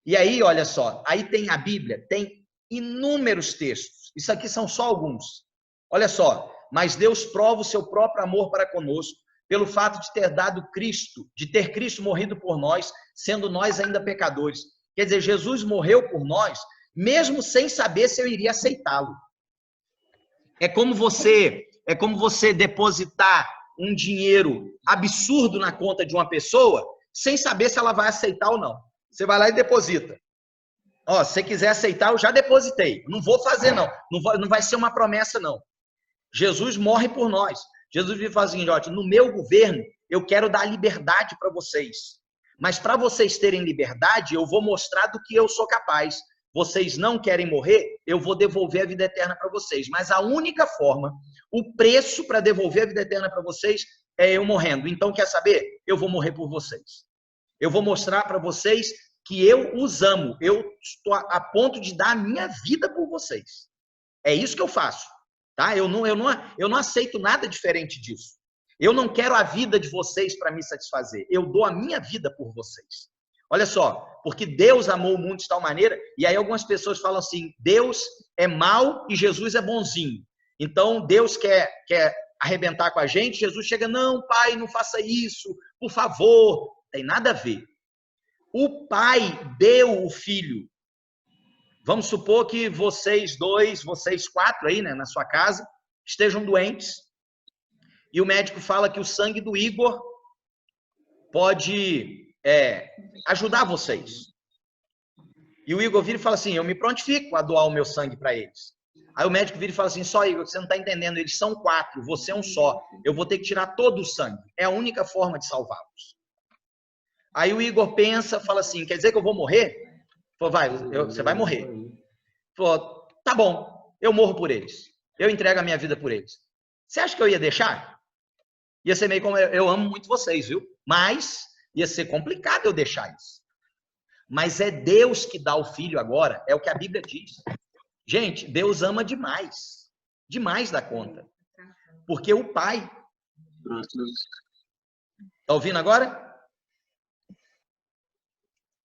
E aí, olha só, aí tem a Bíblia, tem inúmeros textos. Isso aqui são só alguns. Olha só, mas Deus prova o seu próprio amor para conosco, pelo fato de ter dado Cristo, de ter Cristo morrido por nós, sendo nós ainda pecadores. Quer dizer, Jesus morreu por nós, mesmo sem saber se eu iria aceitá-lo. É como você depositar um dinheiro absurdo na conta de uma pessoa, sem saber se ela vai aceitar ou não. Você vai lá e deposita. Ó, se você quiser aceitar, eu já depositei. Não vou fazer, não. Não vai ser uma promessa, não. Jesus morre por nós. Jesus me fala o seguinte, ó, no meu governo, eu quero dar liberdade para vocês. Mas para vocês terem liberdade, eu vou mostrar do que eu sou capaz. Vocês não querem morrer, eu vou devolver a vida eterna para vocês. Mas a única forma, o preço para devolver a vida eterna para vocês é eu morrendo. Então, quer saber? Eu vou morrer por vocês. Eu vou mostrar para vocês que eu os amo. Eu estou a ponto de dar a minha vida por vocês. É isso que eu faço. Tá? Eu não aceito nada diferente disso. Eu não quero a vida de vocês para me satisfazer. Eu dou a minha vida por vocês. Olha só, porque Deus amou o mundo de tal maneira, e aí algumas pessoas falam assim, Deus é mau e Jesus é bonzinho. Então, Deus quer arrebentar com a gente, Jesus chega, não, pai, não faça isso, por favor. Tem nada a ver. O pai deu o filho. Vamos supor que vocês quatro aí, né, na sua casa, estejam doentes, e o médico fala que o sangue do Igor pode ajudar vocês. E o Igor vira e fala assim, eu me prontifico a doar o meu sangue para eles. Aí o médico vira e fala assim, só Igor, você não está entendendo, eles são 4, você é um só. Eu vou ter que tirar todo o sangue. É a única forma de salvá-los. Aí o Igor pensa, fala assim, quer dizer que eu vou morrer? Falou, você vai morrer. Falou, tá bom, eu morro por eles. eu entrego a minha vida por eles. Você acha que eu ia deixar? Ia ser meio como eu amo muito vocês, viu? Mas ia ser complicado eu deixar isso. Mas é Deus que dá o filho agora, é o que a Bíblia diz. Gente, Deus ama demais. Demais da conta. Porque o Pai... Tá ouvindo agora?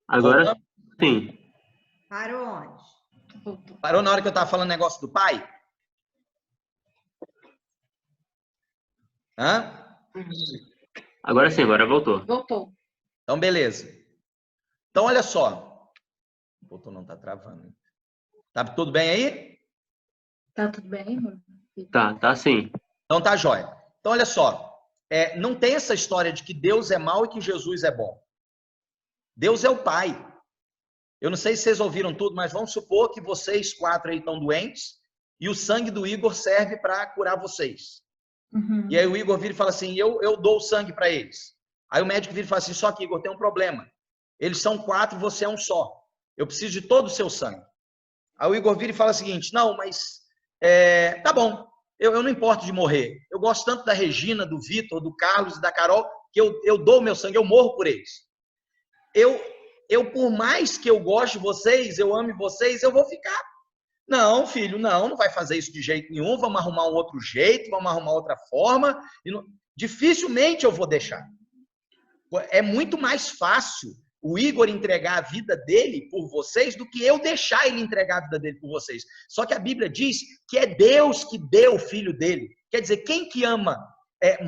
Agora sim. Parou onde? Parou na hora que eu estava falando negócio do Pai? Hã? Agora sim, agora voltou. Voltou. Então, beleza. Então, olha só. Voltou, não tá travando. Tá tudo bem aí? Tá tudo bem, amor? Tá sim. Então, tá jóia. Então, olha só. Não tem essa história de que Deus é mau e que Jesus é bom. Deus é o Pai. Eu não sei se vocês ouviram tudo, mas vamos supor que vocês 4 aí estão doentes e o sangue do Igor serve para curar vocês. Uhum. E aí o Igor vira e fala assim, eu dou o sangue para eles. Aí o médico vira e fala assim, só que Igor, tem um problema. Eles são 4, você é um só. Eu preciso de todo o seu sangue. Aí o Igor vira e fala o seguinte, não, mas tá bom, eu não importo de morrer. Eu gosto tanto da Regina, do Vitor, do Carlos e da Carol, que eu dou o meu sangue, eu morro por eles. Eu, por mais que eu goste de vocês, eu ame vocês, eu vou ficar. Não, filho, não vai fazer isso de jeito nenhum, vamos arrumar um outro jeito, vamos arrumar outra forma. Dificilmente eu vou deixar. É muito mais fácil o Igor entregar a vida dele por vocês do que eu deixar ele entregar a vida dele por vocês. Só que a Bíblia diz que é Deus que deu o filho dele. Quer dizer, quem que ama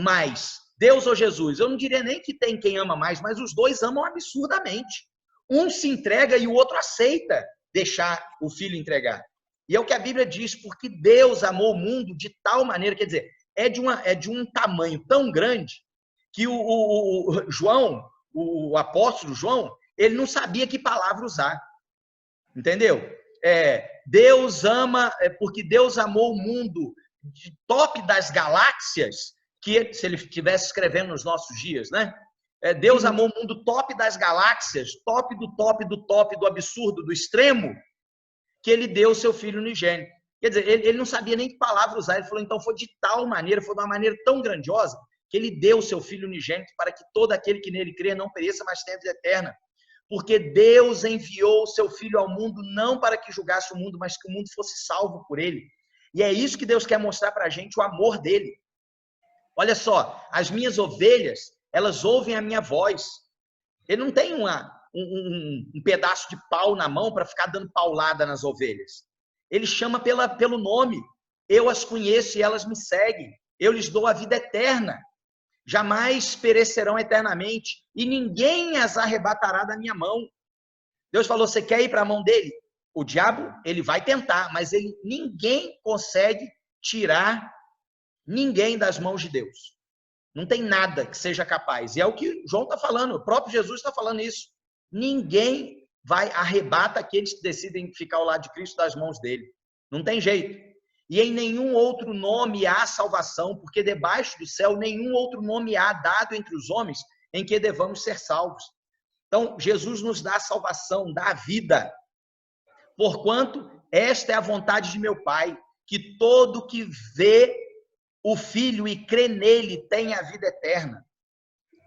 mais? Deus ou Jesus? Eu não diria nem que tem quem ama mais, mas os dois amam absurdamente. Um se entrega e o outro aceita deixar o filho entregar. E é o que a Bíblia diz, porque Deus amou o mundo de tal maneira, quer dizer, é de um tamanho tão grande que o João, o apóstolo João, ele não sabia que palavra usar. Entendeu? Deus ama, porque Deus amou o mundo de top das galáxias, que se ele estivesse escrevendo nos nossos dias, né? Deus amou o mundo top das galáxias, top do absurdo, do extremo, que ele deu o seu filho unigênito. Quer dizer, ele não sabia nem que palavra usar. Ele falou, então foi de tal maneira, foi de uma maneira tão grandiosa, que ele deu o seu filho unigênito para que todo aquele que nele crê não pereça, mas tenha vida eterna. Porque Deus enviou o seu filho ao mundo não para que julgasse o mundo, mas que o mundo fosse salvo por ele. E é isso que Deus quer mostrar para a gente, o amor dele. Olha só, as minhas ovelhas, elas ouvem a minha voz. Ele não tem um pedaço de pau na mão para ficar dando paulada nas ovelhas. Ele chama pelo nome. Eu as conheço e elas me seguem. Eu lhes dou a vida eterna. Jamais perecerão eternamente e ninguém as arrebatará da minha mão. Deus falou, você quer ir para a mão dele? O diabo, ele vai tentar, mas ninguém consegue tirar ninguém das mãos de Deus. Não tem nada que seja capaz. E é o que João está falando, o próprio Jesus está falando isso. Ninguém vai arrebatar aqueles que decidem ficar ao lado de Cristo das mãos dele. Não tem jeito. E em nenhum outro nome há salvação, porque debaixo do céu nenhum outro nome há dado entre os homens em que devamos ser salvos. Então, Jesus nos dá a salvação, dá a vida. Porquanto, esta é a vontade de meu Pai, que todo que vê o Filho e crê nele tenha a vida eterna.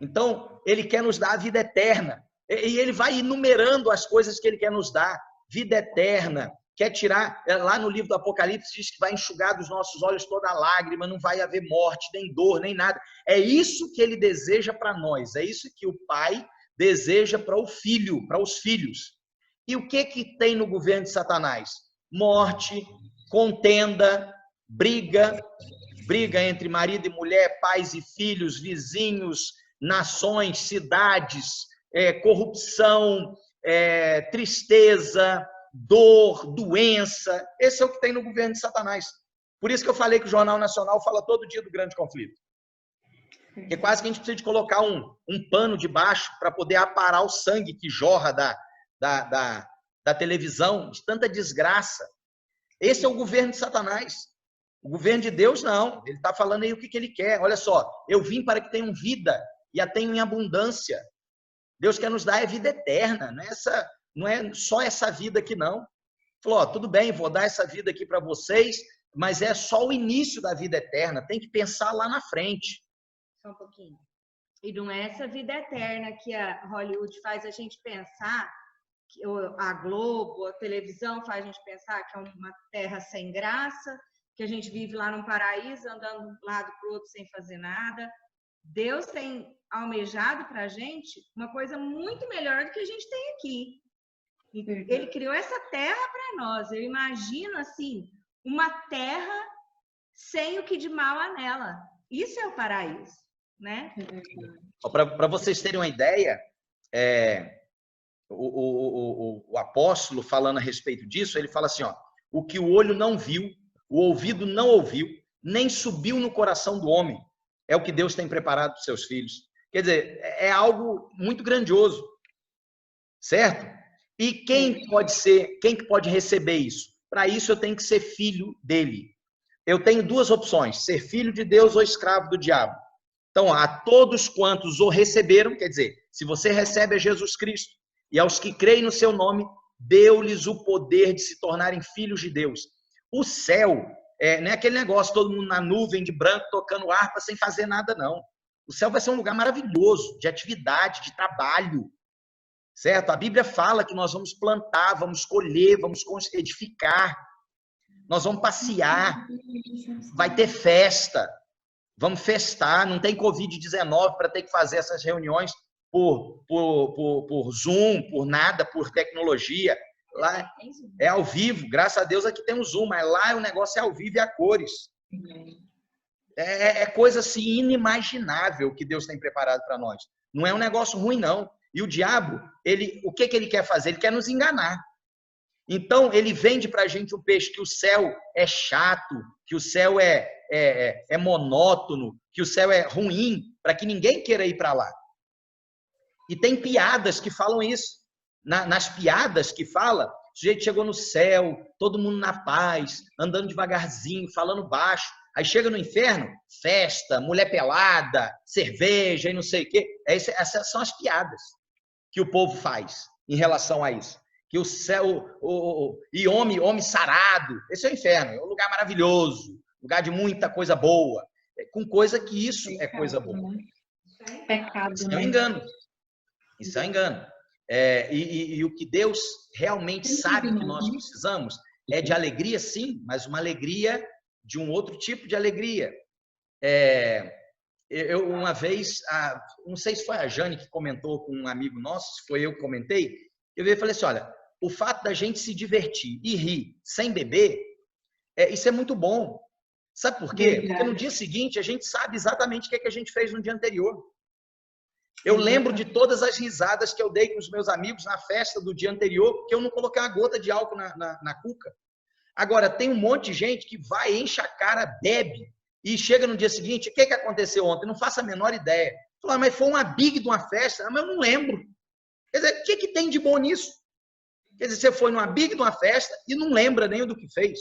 Então, ele quer nos dar a vida eterna. E ele vai enumerando as coisas que ele quer nos dar. Vida eterna. Quer tirar, lá no livro do Apocalipse diz que vai enxugar dos nossos olhos toda lágrima, não vai haver morte, nem dor, nem nada. É isso que ele deseja para nós, é isso que o Pai deseja para o Filho, para os filhos. E o que tem no governo de Satanás? Morte, contenda, briga entre marido e mulher, pais e filhos, vizinhos, nações, cidades, corrupção, tristeza, dor, doença. Esse é o que tem no governo de Satanás. Por isso que eu falei que o Jornal Nacional fala todo dia do grande conflito. Porque quase que a gente precisa de colocar um pano debaixo para poder aparar o sangue que jorra da televisão, de tanta desgraça. Esse é o governo de Satanás. O governo de Deus, não. Ele está falando aí o que ele quer. Olha só, eu vim para que tenham vida e a tenham em abundância. Deus quer nos dar a vida eterna, não é só essa vida aqui, não. Falou, tudo bem, vou dar essa vida aqui para vocês, mas é só o início da vida eterna. Tem que pensar lá na frente. Só um pouquinho. E não é essa vida eterna que a Hollywood faz a gente pensar, que a Globo, a televisão faz a gente pensar que é uma terra sem graça, que a gente vive lá num paraíso, andando de um lado para o outro sem fazer nada. Deus tem almejado para a gente uma coisa muito melhor do que a gente tem aqui. Ele criou essa terra para nós. Eu imagino, assim, uma terra sem o que de mal há nela. Isso é o paraíso, né? Para vocês terem uma ideia, o apóstolo, falando a respeito disso, ele fala assim, ó, o que o olho não viu, o ouvido não ouviu, nem subiu no coração do homem, é o que Deus tem preparado para os seus filhos. Quer dizer, é algo muito grandioso, certo? E quem que pode receber isso? Para isso eu tenho que ser filho dele. Eu tenho duas opções, ser filho de Deus ou escravo do diabo. Então, a todos quantos o receberam, quer dizer, se você recebe a Jesus Cristo, e aos que creem no seu nome, deu-lhes o poder de se tornarem filhos de Deus. O céu, não é aquele negócio, todo mundo na nuvem de branco, tocando harpa, sem fazer nada, não. O céu vai ser um lugar maravilhoso, de atividade, de trabalho, certo? A Bíblia fala que nós vamos plantar, vamos colher, vamos edificar, nós vamos passear, vai ter festa, vamos festar, não tem Covid-19 para ter que fazer essas reuniões por Zoom, por nada, por tecnologia. Lá é ao vivo, graças a Deus aqui temos Zoom, mas lá o negócio é ao vivo e a cores. É coisa assim inimaginável que Deus tem preparado para nós. Não é um negócio ruim, não. E o diabo, o que ele quer fazer? Ele quer nos enganar. Então, ele vende para a gente um peixe que o céu é chato, que o céu é monótono, que o céu é ruim, para que ninguém queira ir para lá. E tem piadas que falam isso. Nas piadas que fala, o sujeito chegou no céu, todo mundo na paz, andando devagarzinho, falando baixo. Aí chega no inferno, festa, mulher pelada, cerveja e não sei o quê. Essas são as piadas que o povo faz em relação a isso. Que o céu, e homem sarado, esse é o inferno, é um lugar maravilhoso, lugar de muita coisa boa, com coisa que isso é coisa boa. Pecado, isso é um engano. Isso é um engano. E o que Deus realmente sabe que nós precisamos é de alegria, sim, mas uma alegria de um outro tipo de alegria. Eu uma vez, não sei se foi a Jane que comentou com um amigo nosso, se foi eu que comentei, eu falei assim, olha, o fato da gente se divertir e rir sem beber, isso é muito bom. Sabe por quê? Porque no dia seguinte a gente sabe exatamente o que a gente fez no dia anterior. Eu lembro de todas as risadas que eu dei com os meus amigos na festa do dia anterior, porque eu não coloquei uma gota de álcool na cuca. Agora, tem um monte de gente que vai, enche a cara, bebe, e chega no dia seguinte, o que aconteceu ontem? Não faço a menor ideia. Fala, mas foi uma big de uma festa? Mas eu não lembro. Quer dizer, o que tem de bom nisso? Quer dizer, você foi numa big de uma festa e não lembra nem do que fez.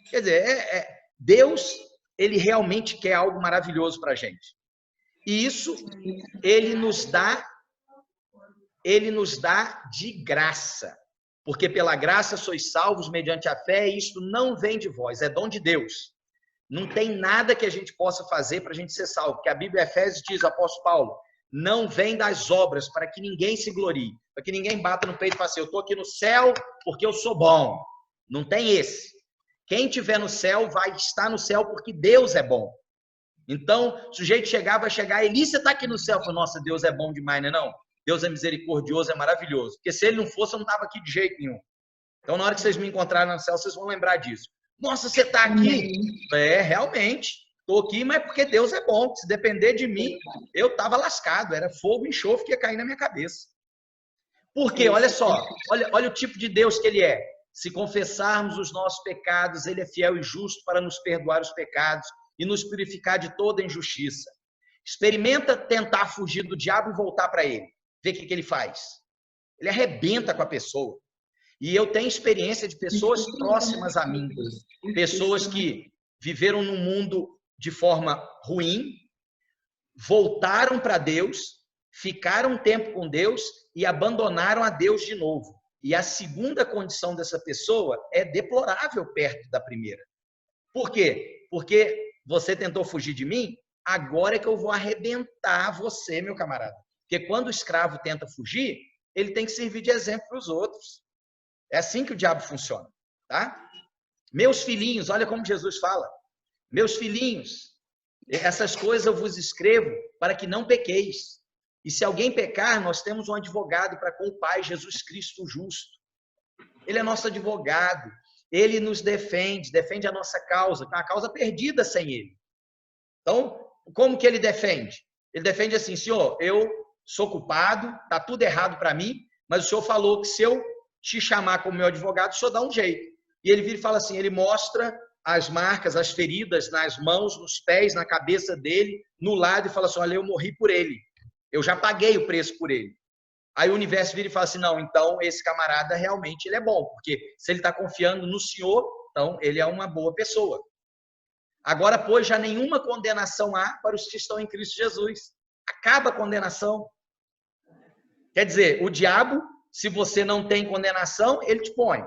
Quer dizer, Deus, ele realmente quer algo maravilhoso para a gente. E isso, ele nos dá de graça. Porque pela graça sois salvos mediante a fé, e isto não vem de vós, é dom de Deus. Não tem nada que a gente possa fazer para a gente ser salvo. Porque a Bíblia Efésios diz, apóstolo Paulo, não vem das obras para que ninguém se glorie, para que ninguém bata no peito e fale assim, eu estou aqui no céu porque eu sou bom. Não tem esse. Quem estiver no céu vai estar no céu porque Deus é bom. Então, o sujeito vai chegar, Elícia está aqui no céu. Fala, nossa, Deus é bom demais, não é não? Deus é misericordioso, é maravilhoso. Porque se ele não fosse, eu não estava aqui de jeito nenhum. Então, na hora que vocês me encontrarem no céu, vocês vão lembrar disso. Nossa, você está aqui? Realmente. Estou aqui, mas porque Deus é bom. Se depender de mim, eu estava lascado. Era fogo e enxofre que ia cair na minha cabeça. Por quê? Olha só. Olha o tipo de Deus que ele é. Se confessarmos os nossos pecados, ele é fiel e justo para nos perdoar os pecados e nos purificar de toda injustiça. Experimenta tentar fugir do diabo e voltar para ele. Vê o que ele faz. Ele arrebenta com a pessoa. E eu tenho experiência de pessoas próximas a mim. Pessoas que viveram num mundo de forma ruim, voltaram para Deus, ficaram um tempo com Deus e abandonaram a Deus de novo. E a segunda condição dessa pessoa é deplorável perto da primeira. Por quê? Porque você tentou fugir de mim, agora é que eu vou arrebentar você, meu camarada. Porque quando o escravo tenta fugir, ele tem que servir de exemplo para os outros. É assim que o diabo funciona, tá? Meus filhinhos, olha como Jesus fala. Meus filhinhos, essas coisas eu vos escrevo para que não pequeis. E se alguém pecar, nós temos um advogado para com o Pai, Jesus Cristo justo. Ele é nosso advogado. Ele nos defende, defende a nossa causa, a causa perdida sem ele. Então, como que ele defende? Ele defende assim, Senhor, eu sou culpado, está tudo errado para mim, mas o Senhor falou que se eu te chamar como meu advogado, o Senhor dá um jeito. E ele vira e fala assim, ele mostra as marcas, as feridas nas mãos, nos pés, na cabeça dele, no lado, e fala assim, olha, eu morri por ele. Eu já paguei o preço por ele. Aí o universo vira e fala assim, não, então esse camarada realmente ele é bom, porque se ele está confiando no Senhor, então ele é uma boa pessoa. Agora, pois, já nenhuma condenação há para os que estão em Cristo Jesus. Acaba a condenação. Quer dizer, o diabo, se você não tem condenação, ele te põe.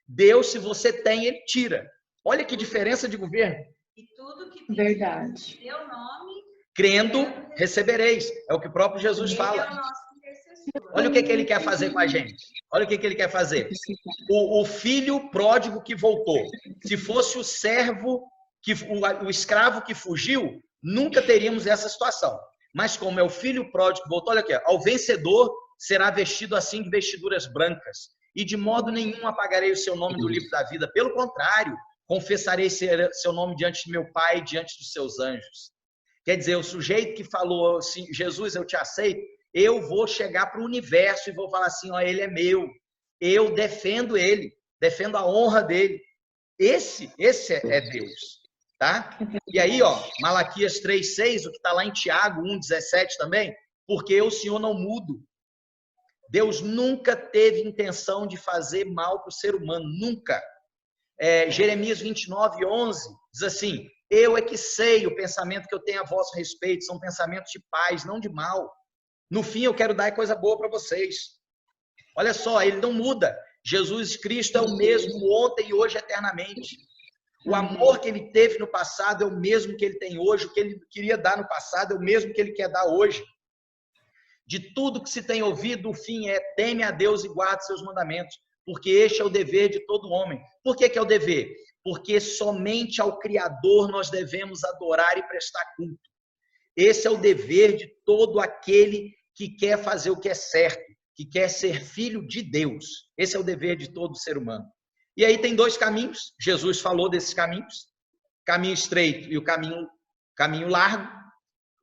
Deus, se você tem, ele tira. Olha que diferença de governo. E tudo que Verdade. teu nome, crendo, recebereis. É o que o próprio Jesus fala. Olha o que ele quer fazer com a gente. Olha o que ele quer fazer. O filho pródigo que voltou. Se fosse o servo, o escravo que fugiu, nunca teríamos essa situação. Mas como é o filho pródigo que voltou, olha aqui, ao vencedor será vestido assim de vestiduras brancas. E de modo nenhum apagarei o seu nome do livro da vida. Pelo contrário, confessarei seu nome diante de meu Pai e diante dos seus anjos. Quer dizer, o sujeito que falou assim, Jesus, eu te aceito, eu vou chegar para o universo e vou falar assim, ó, ele é meu. Eu defendo ele, defendo a honra dele. Esse é Deus, tá? E aí, ó, Malaquias 3:6, o que está lá em Tiago 1:17 também, porque eu, Senhor, não mudo. Deus nunca teve intenção de fazer mal para o ser humano, nunca. Jeremias 29:11 diz assim, eu é que sei o pensamento que eu tenho a vosso respeito, são pensamentos de paz, não de mal. No fim, eu quero dar coisa boa para vocês. Olha só, ele não muda. Jesus Cristo é o mesmo ontem e hoje eternamente. O amor que ele teve no passado é o mesmo que ele tem hoje. O que ele queria dar no passado é o mesmo que ele quer dar hoje. De tudo que se tem ouvido, o fim é teme a Deus e guarde seus mandamentos, porque este é o dever de todo homem. Por que é o dever? Porque somente ao Criador nós devemos adorar e prestar culto. Esse é o dever de todo aquele que quer fazer o que é certo, que quer ser filho de Deus. Esse é o dever de todo ser humano. E aí tem dois caminhos, Jesus falou desses caminhos, caminho estreito e o caminho largo.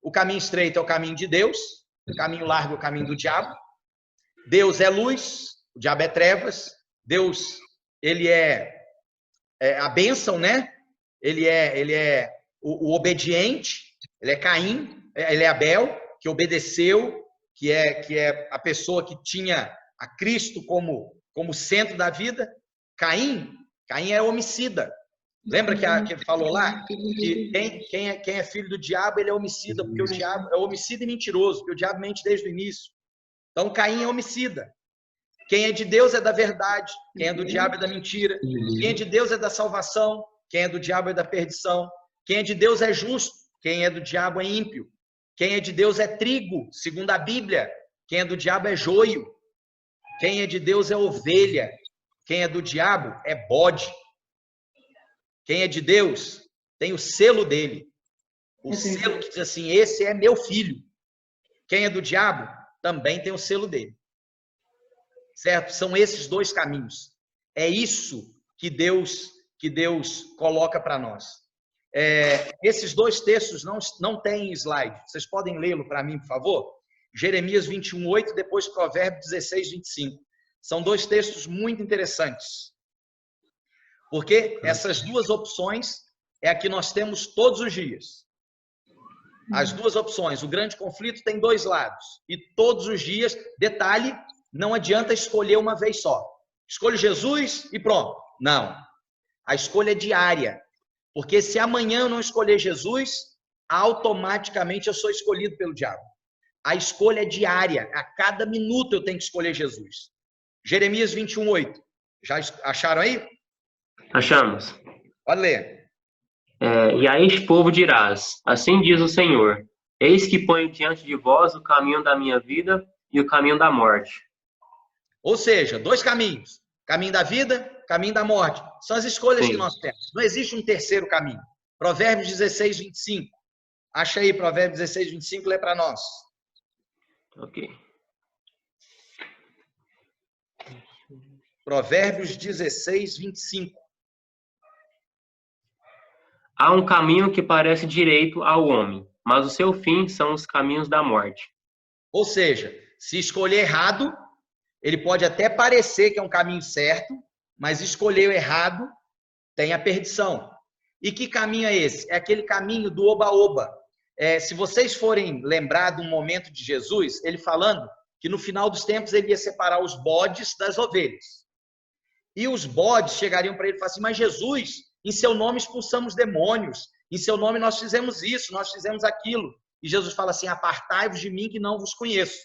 O caminho estreito é o caminho de Deus, o caminho largo é o caminho do diabo. Deus é luz, o diabo é trevas. Deus, ele é a bênção, né? Ele é o obediente, ele é Caim, ele é Abel, que obedeceu, que é a pessoa que tinha a Cristo como centro da vida. Caim é homicida. Lembra que falou lá? Que quem é filho do diabo, ele é homicida, porque o diabo é homicida e mentiroso, porque o diabo mente desde o início. Então, Caim é homicida. Quem é de Deus é da verdade, quem é do diabo é da mentira. Quem é de Deus é da salvação, quem é do diabo é da perdição. Quem é de Deus é justo, quem é do diabo é ímpio. Quem é de Deus é trigo, segundo a Bíblia. Quem é do diabo é joio. Quem é de Deus é ovelha. Quem é do diabo é bode. Quem é de Deus tem o selo dele. O selo que diz assim, esse é meu filho. Quem é do diabo também tem o selo dele. Certo? São esses dois caminhos. É isso que Deus coloca para nós. Esses dois textos não têm slide. Vocês podem lê-lo para mim, por favor? Jeremias 21:8, depois Provérbios 16:25. São dois textos muito interessantes. Porque essas duas opções é a que nós temos todos os dias. As duas opções. O grande conflito tem dois lados. E todos os dias, detalhe, não adianta escolher uma vez só. Escolho Jesus e pronto. Não. A escolha é diária. Porque se amanhã eu não escolher Jesus, automaticamente eu sou escolhido pelo diabo. A escolha é diária. A cada minuto eu tenho que escolher Jesus. Jeremias 21:8. Já acharam aí? Achamos. Pode ler. E a este povo dirás, assim diz o Senhor, eis que ponho diante de vós o caminho da minha vida e o caminho da morte. Ou seja, dois caminhos. Caminho da vida, caminho da morte. São as escolhas Sim. que nós temos. Não existe um terceiro caminho. Provérbios 16, 25. Acha aí, Provérbios 16, 25, lê para nós. Ok. Provérbios 16, 25. Há um caminho que parece direito ao homem, mas o seu fim são os caminhos da morte. Ou seja, se escolher errado, ele pode até parecer que é um caminho certo, mas escolher o errado tem a perdição. E que caminho é esse? É aquele caminho do oba-oba. Se vocês forem lembrar do momento de Jesus, ele falando que no final dos tempos ele ia separar os bodes das ovelhas. E os bodes chegariam para ele e falassem assim, mas Jesus, em seu nome expulsamos demônios, em seu nome nós fizemos isso, nós fizemos aquilo. E Jesus fala assim, apartai-vos de mim que não vos conheço.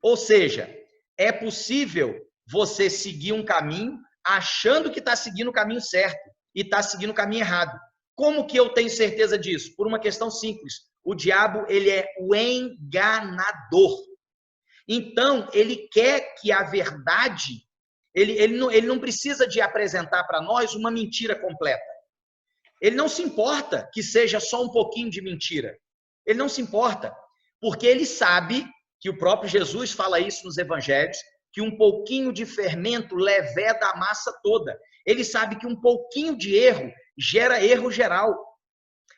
Ou seja, é possível você seguir um caminho achando que está seguindo o caminho certo e está seguindo o caminho errado. Como que eu tenho certeza disso? Por uma questão simples. O diabo, ele é o enganador. Então, ele quer que a verdade, ele não precisa de apresentar para nós uma mentira completa. Ele não se importa que seja só um pouquinho de mentira. Ele não se importa, porque ele sabe que o próprio Jesus fala isso nos evangelhos, que um pouquinho de fermento leveda a massa toda. Ele sabe que um pouquinho de erro gera erro geral.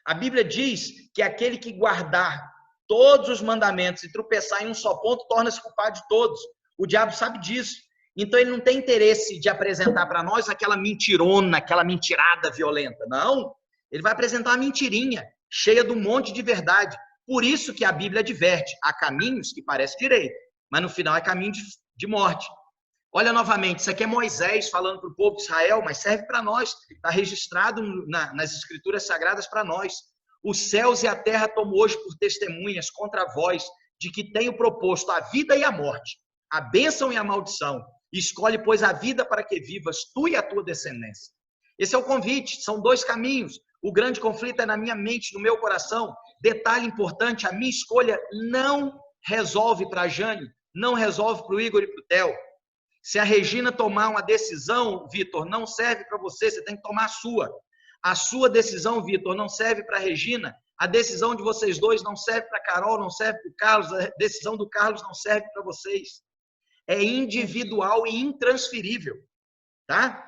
A Bíblia diz que aquele que guardar todos os mandamentos e tropeçar em um só ponto, torna-se culpado de todos. O diabo sabe disso. Então ele não tem interesse de apresentar para nós aquela mentirona, aquela mentirada violenta. Não, ele vai apresentar uma mentirinha, cheia de um monte de verdade. Por isso que a Bíblia adverte, há caminhos que parecem direito, mas no final é caminho de morte. Olha novamente, isso aqui é Moisés falando para o povo de Israel, mas serve para nós, está registrado nas escrituras sagradas para nós. Os céus e a terra tomo hoje por testemunhas contra vós, de que tenho proposto a vida e a morte, a bênção e a maldição. Escolhe, pois, a vida para que vivas tu e a tua descendência. Esse é o convite, são dois caminhos. O grande conflito é na minha mente, no meu coração. Detalhe importante, a minha escolha não resolve para a Jane, não resolve para o Igor e para o Theo. Se a Regina tomar uma decisão, Vitor, não serve para você, você tem que tomar a sua. A sua decisão, Vitor, não serve para a Regina. A decisão de vocês dois não serve para a Carol, não serve para o Carlos. A decisão do Carlos não serve para vocês. É individual e intransferível, tá?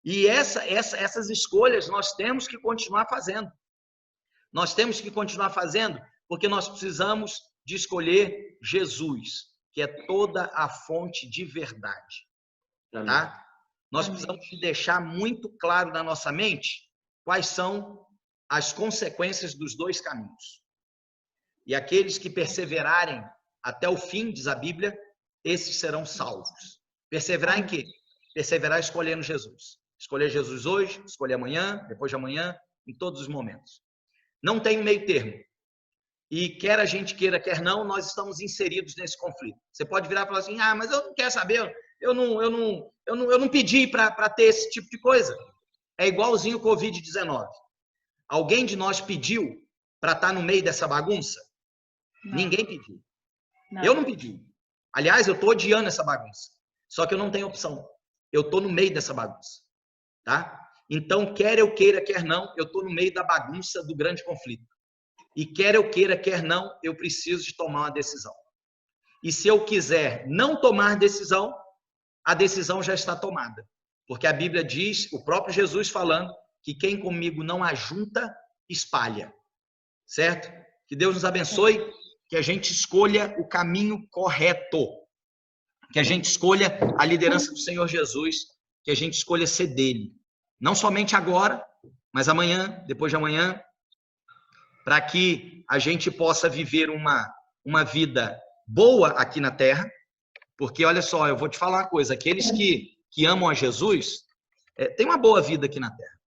E essas escolhas nós temos que continuar fazendo. Nós temos que continuar fazendo porque nós precisamos de escolher Jesus, que é toda a fonte de verdade, tá? Nós precisamos de deixar muito claro na nossa mente quais são as consequências dos dois caminhos. E aqueles que perseverarem até o fim, diz a Bíblia, esses serão salvos. Perseverar em quê? Perseverar escolhendo Jesus. Escolher Jesus hoje, escolher amanhã, depois de amanhã, em todos os momentos. Não tem meio termo. E quer a gente queira, quer não, nós estamos inseridos nesse conflito. Você pode virar e falar assim, mas eu não quero saber, eu não pedi para ter esse tipo de coisa. É igualzinho o Covid-19. Alguém de nós pediu para estar no meio dessa bagunça? Não. Ninguém pediu. Não. Eu não pedi. Aliás, eu estou odiando essa bagunça. Só que eu não tenho opção. Eu estou no meio dessa bagunça. Tá? Então, quer eu queira, quer não, eu estou no meio da bagunça do grande conflito. E quer eu queira, quer não, eu preciso de tomar uma decisão. E se eu quiser não tomar decisão, a decisão já está tomada. Porque a Bíblia diz, o próprio Jesus falando, que quem comigo não ajunta, espalha. Certo? Que Deus nos abençoe, que a gente escolha o caminho correto. Que a gente escolha a liderança do Senhor Jesus, que a gente escolha ser dele. Não somente agora, mas amanhã, depois de amanhã, para que a gente possa viver uma vida boa aqui na Terra, porque, olha só, eu vou te falar uma coisa, aqueles que amam a Jesus, tem uma boa vida aqui na Terra.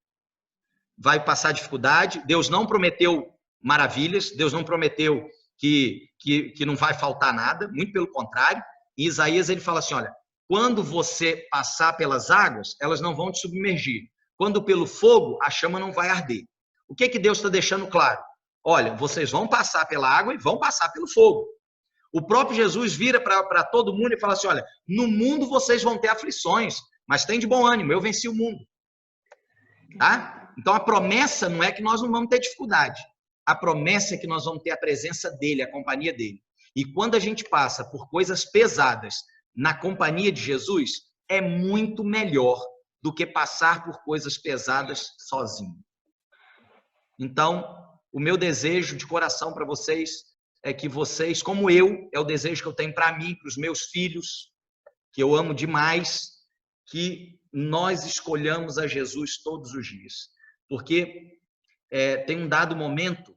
Vai passar dificuldade, Deus não prometeu maravilhas, Deus não prometeu que não vai faltar nada, muito pelo contrário. Em Isaías ele fala assim, olha, quando você passar pelas águas, elas não vão te submergir. Quando pelo fogo, a chama não vai arder. O que Deus está deixando claro? Olha, vocês vão passar pela água e vão passar pelo fogo. O próprio Jesus vira para todo mundo e fala assim, olha, no mundo vocês vão ter aflições, mas tem de bom ânimo, eu venci o mundo. Tá? Então a promessa não é que nós não vamos ter dificuldade. A promessa é que nós vamos ter a presença dele, a companhia dele. E quando a gente passa por coisas pesadas na companhia de Jesus, é muito melhor do que passar por coisas pesadas sozinho. Então, o meu desejo de coração para vocês é que vocês, como eu, é o desejo que eu tenho para mim, para os meus filhos, que eu amo demais, que nós escolhamos a Jesus todos os dias. Porque tem um dado momento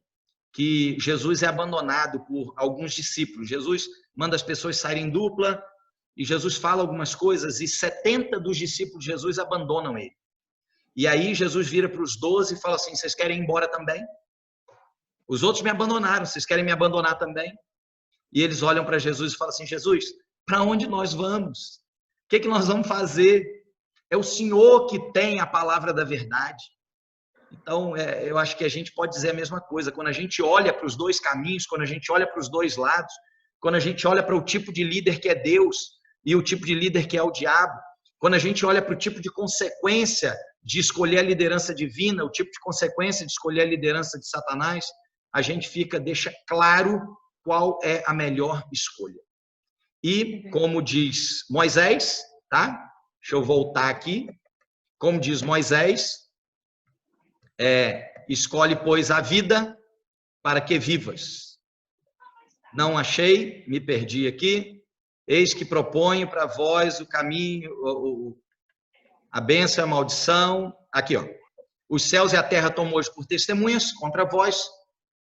que Jesus é abandonado por alguns discípulos. Jesus manda as pessoas saírem em dupla e Jesus fala algumas coisas e 70 dos discípulos de Jesus abandonam ele. E aí Jesus vira para os 12 e fala assim, vocês querem ir embora também? Os outros me abandonaram, vocês querem me abandonar também? E eles olham para Jesus e falam assim, Jesus, para onde nós vamos? O que nós vamos fazer? É o Senhor que tem a palavra da verdade. Então, eu acho que a gente pode dizer a mesma coisa. Quando a gente olha para os dois caminhos, quando a gente olha para os dois lados, quando a gente olha para o tipo de líder que é Deus e o tipo de líder que é o diabo, quando a gente olha para o tipo de consequência de escolher a liderança divina, o tipo de consequência de escolher a liderança de Satanás, a gente deixa claro qual é a melhor escolha. E, como diz Moisés, tá? Deixa eu voltar aqui. Como diz Moisés, escolhe, pois, a vida para que vivas. Não achei, me perdi aqui. Eis que proponho para vós o caminho, a bênção e a maldição. Aqui, ó. Os céus e a terra tomam hoje por testemunhas contra vós,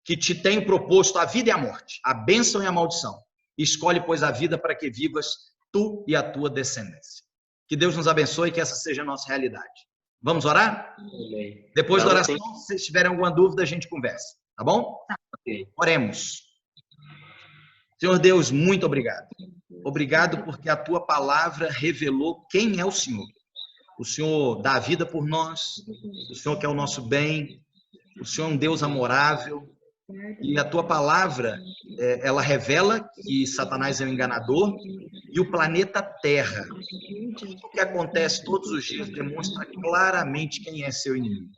que te tenho proposto a vida e a morte, a bênção e a maldição. Escolhe, pois, a vida para que vivas tu e a tua descendência. Que Deus nos abençoe e que essa seja a nossa realidade. Vamos orar? Amém. Depois da oração, se vocês tiverem alguma dúvida, a gente conversa. Tá bom? Okay. Oremos. Senhor Deus, muito obrigado. Obrigado porque a tua palavra revelou quem é o Senhor. O Senhor dá a vida por nós, o Senhor quer o nosso bem, o Senhor é um Deus amorável. E a tua palavra, ela revela que Satanás é um enganador e o planeta Terra, o que acontece todos os dias, demonstra claramente quem é seu inimigo.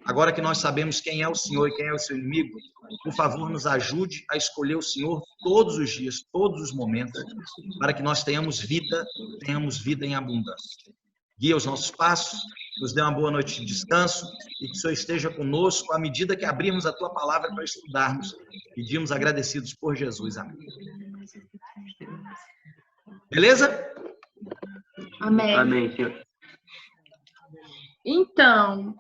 Agora que nós sabemos quem é o Senhor e quem é o seu inimigo, por favor, nos ajude a escolher o Senhor todos os dias, todos os momentos, para que nós tenhamos vida em abundância. Guia os nossos passos, nos dê uma boa noite de descanso e que o Senhor esteja conosco à medida que abrirmos a tua palavra para estudarmos. Pedimos agradecidos por Jesus. Amém. Beleza? Amém. Amém, Senhor. Então,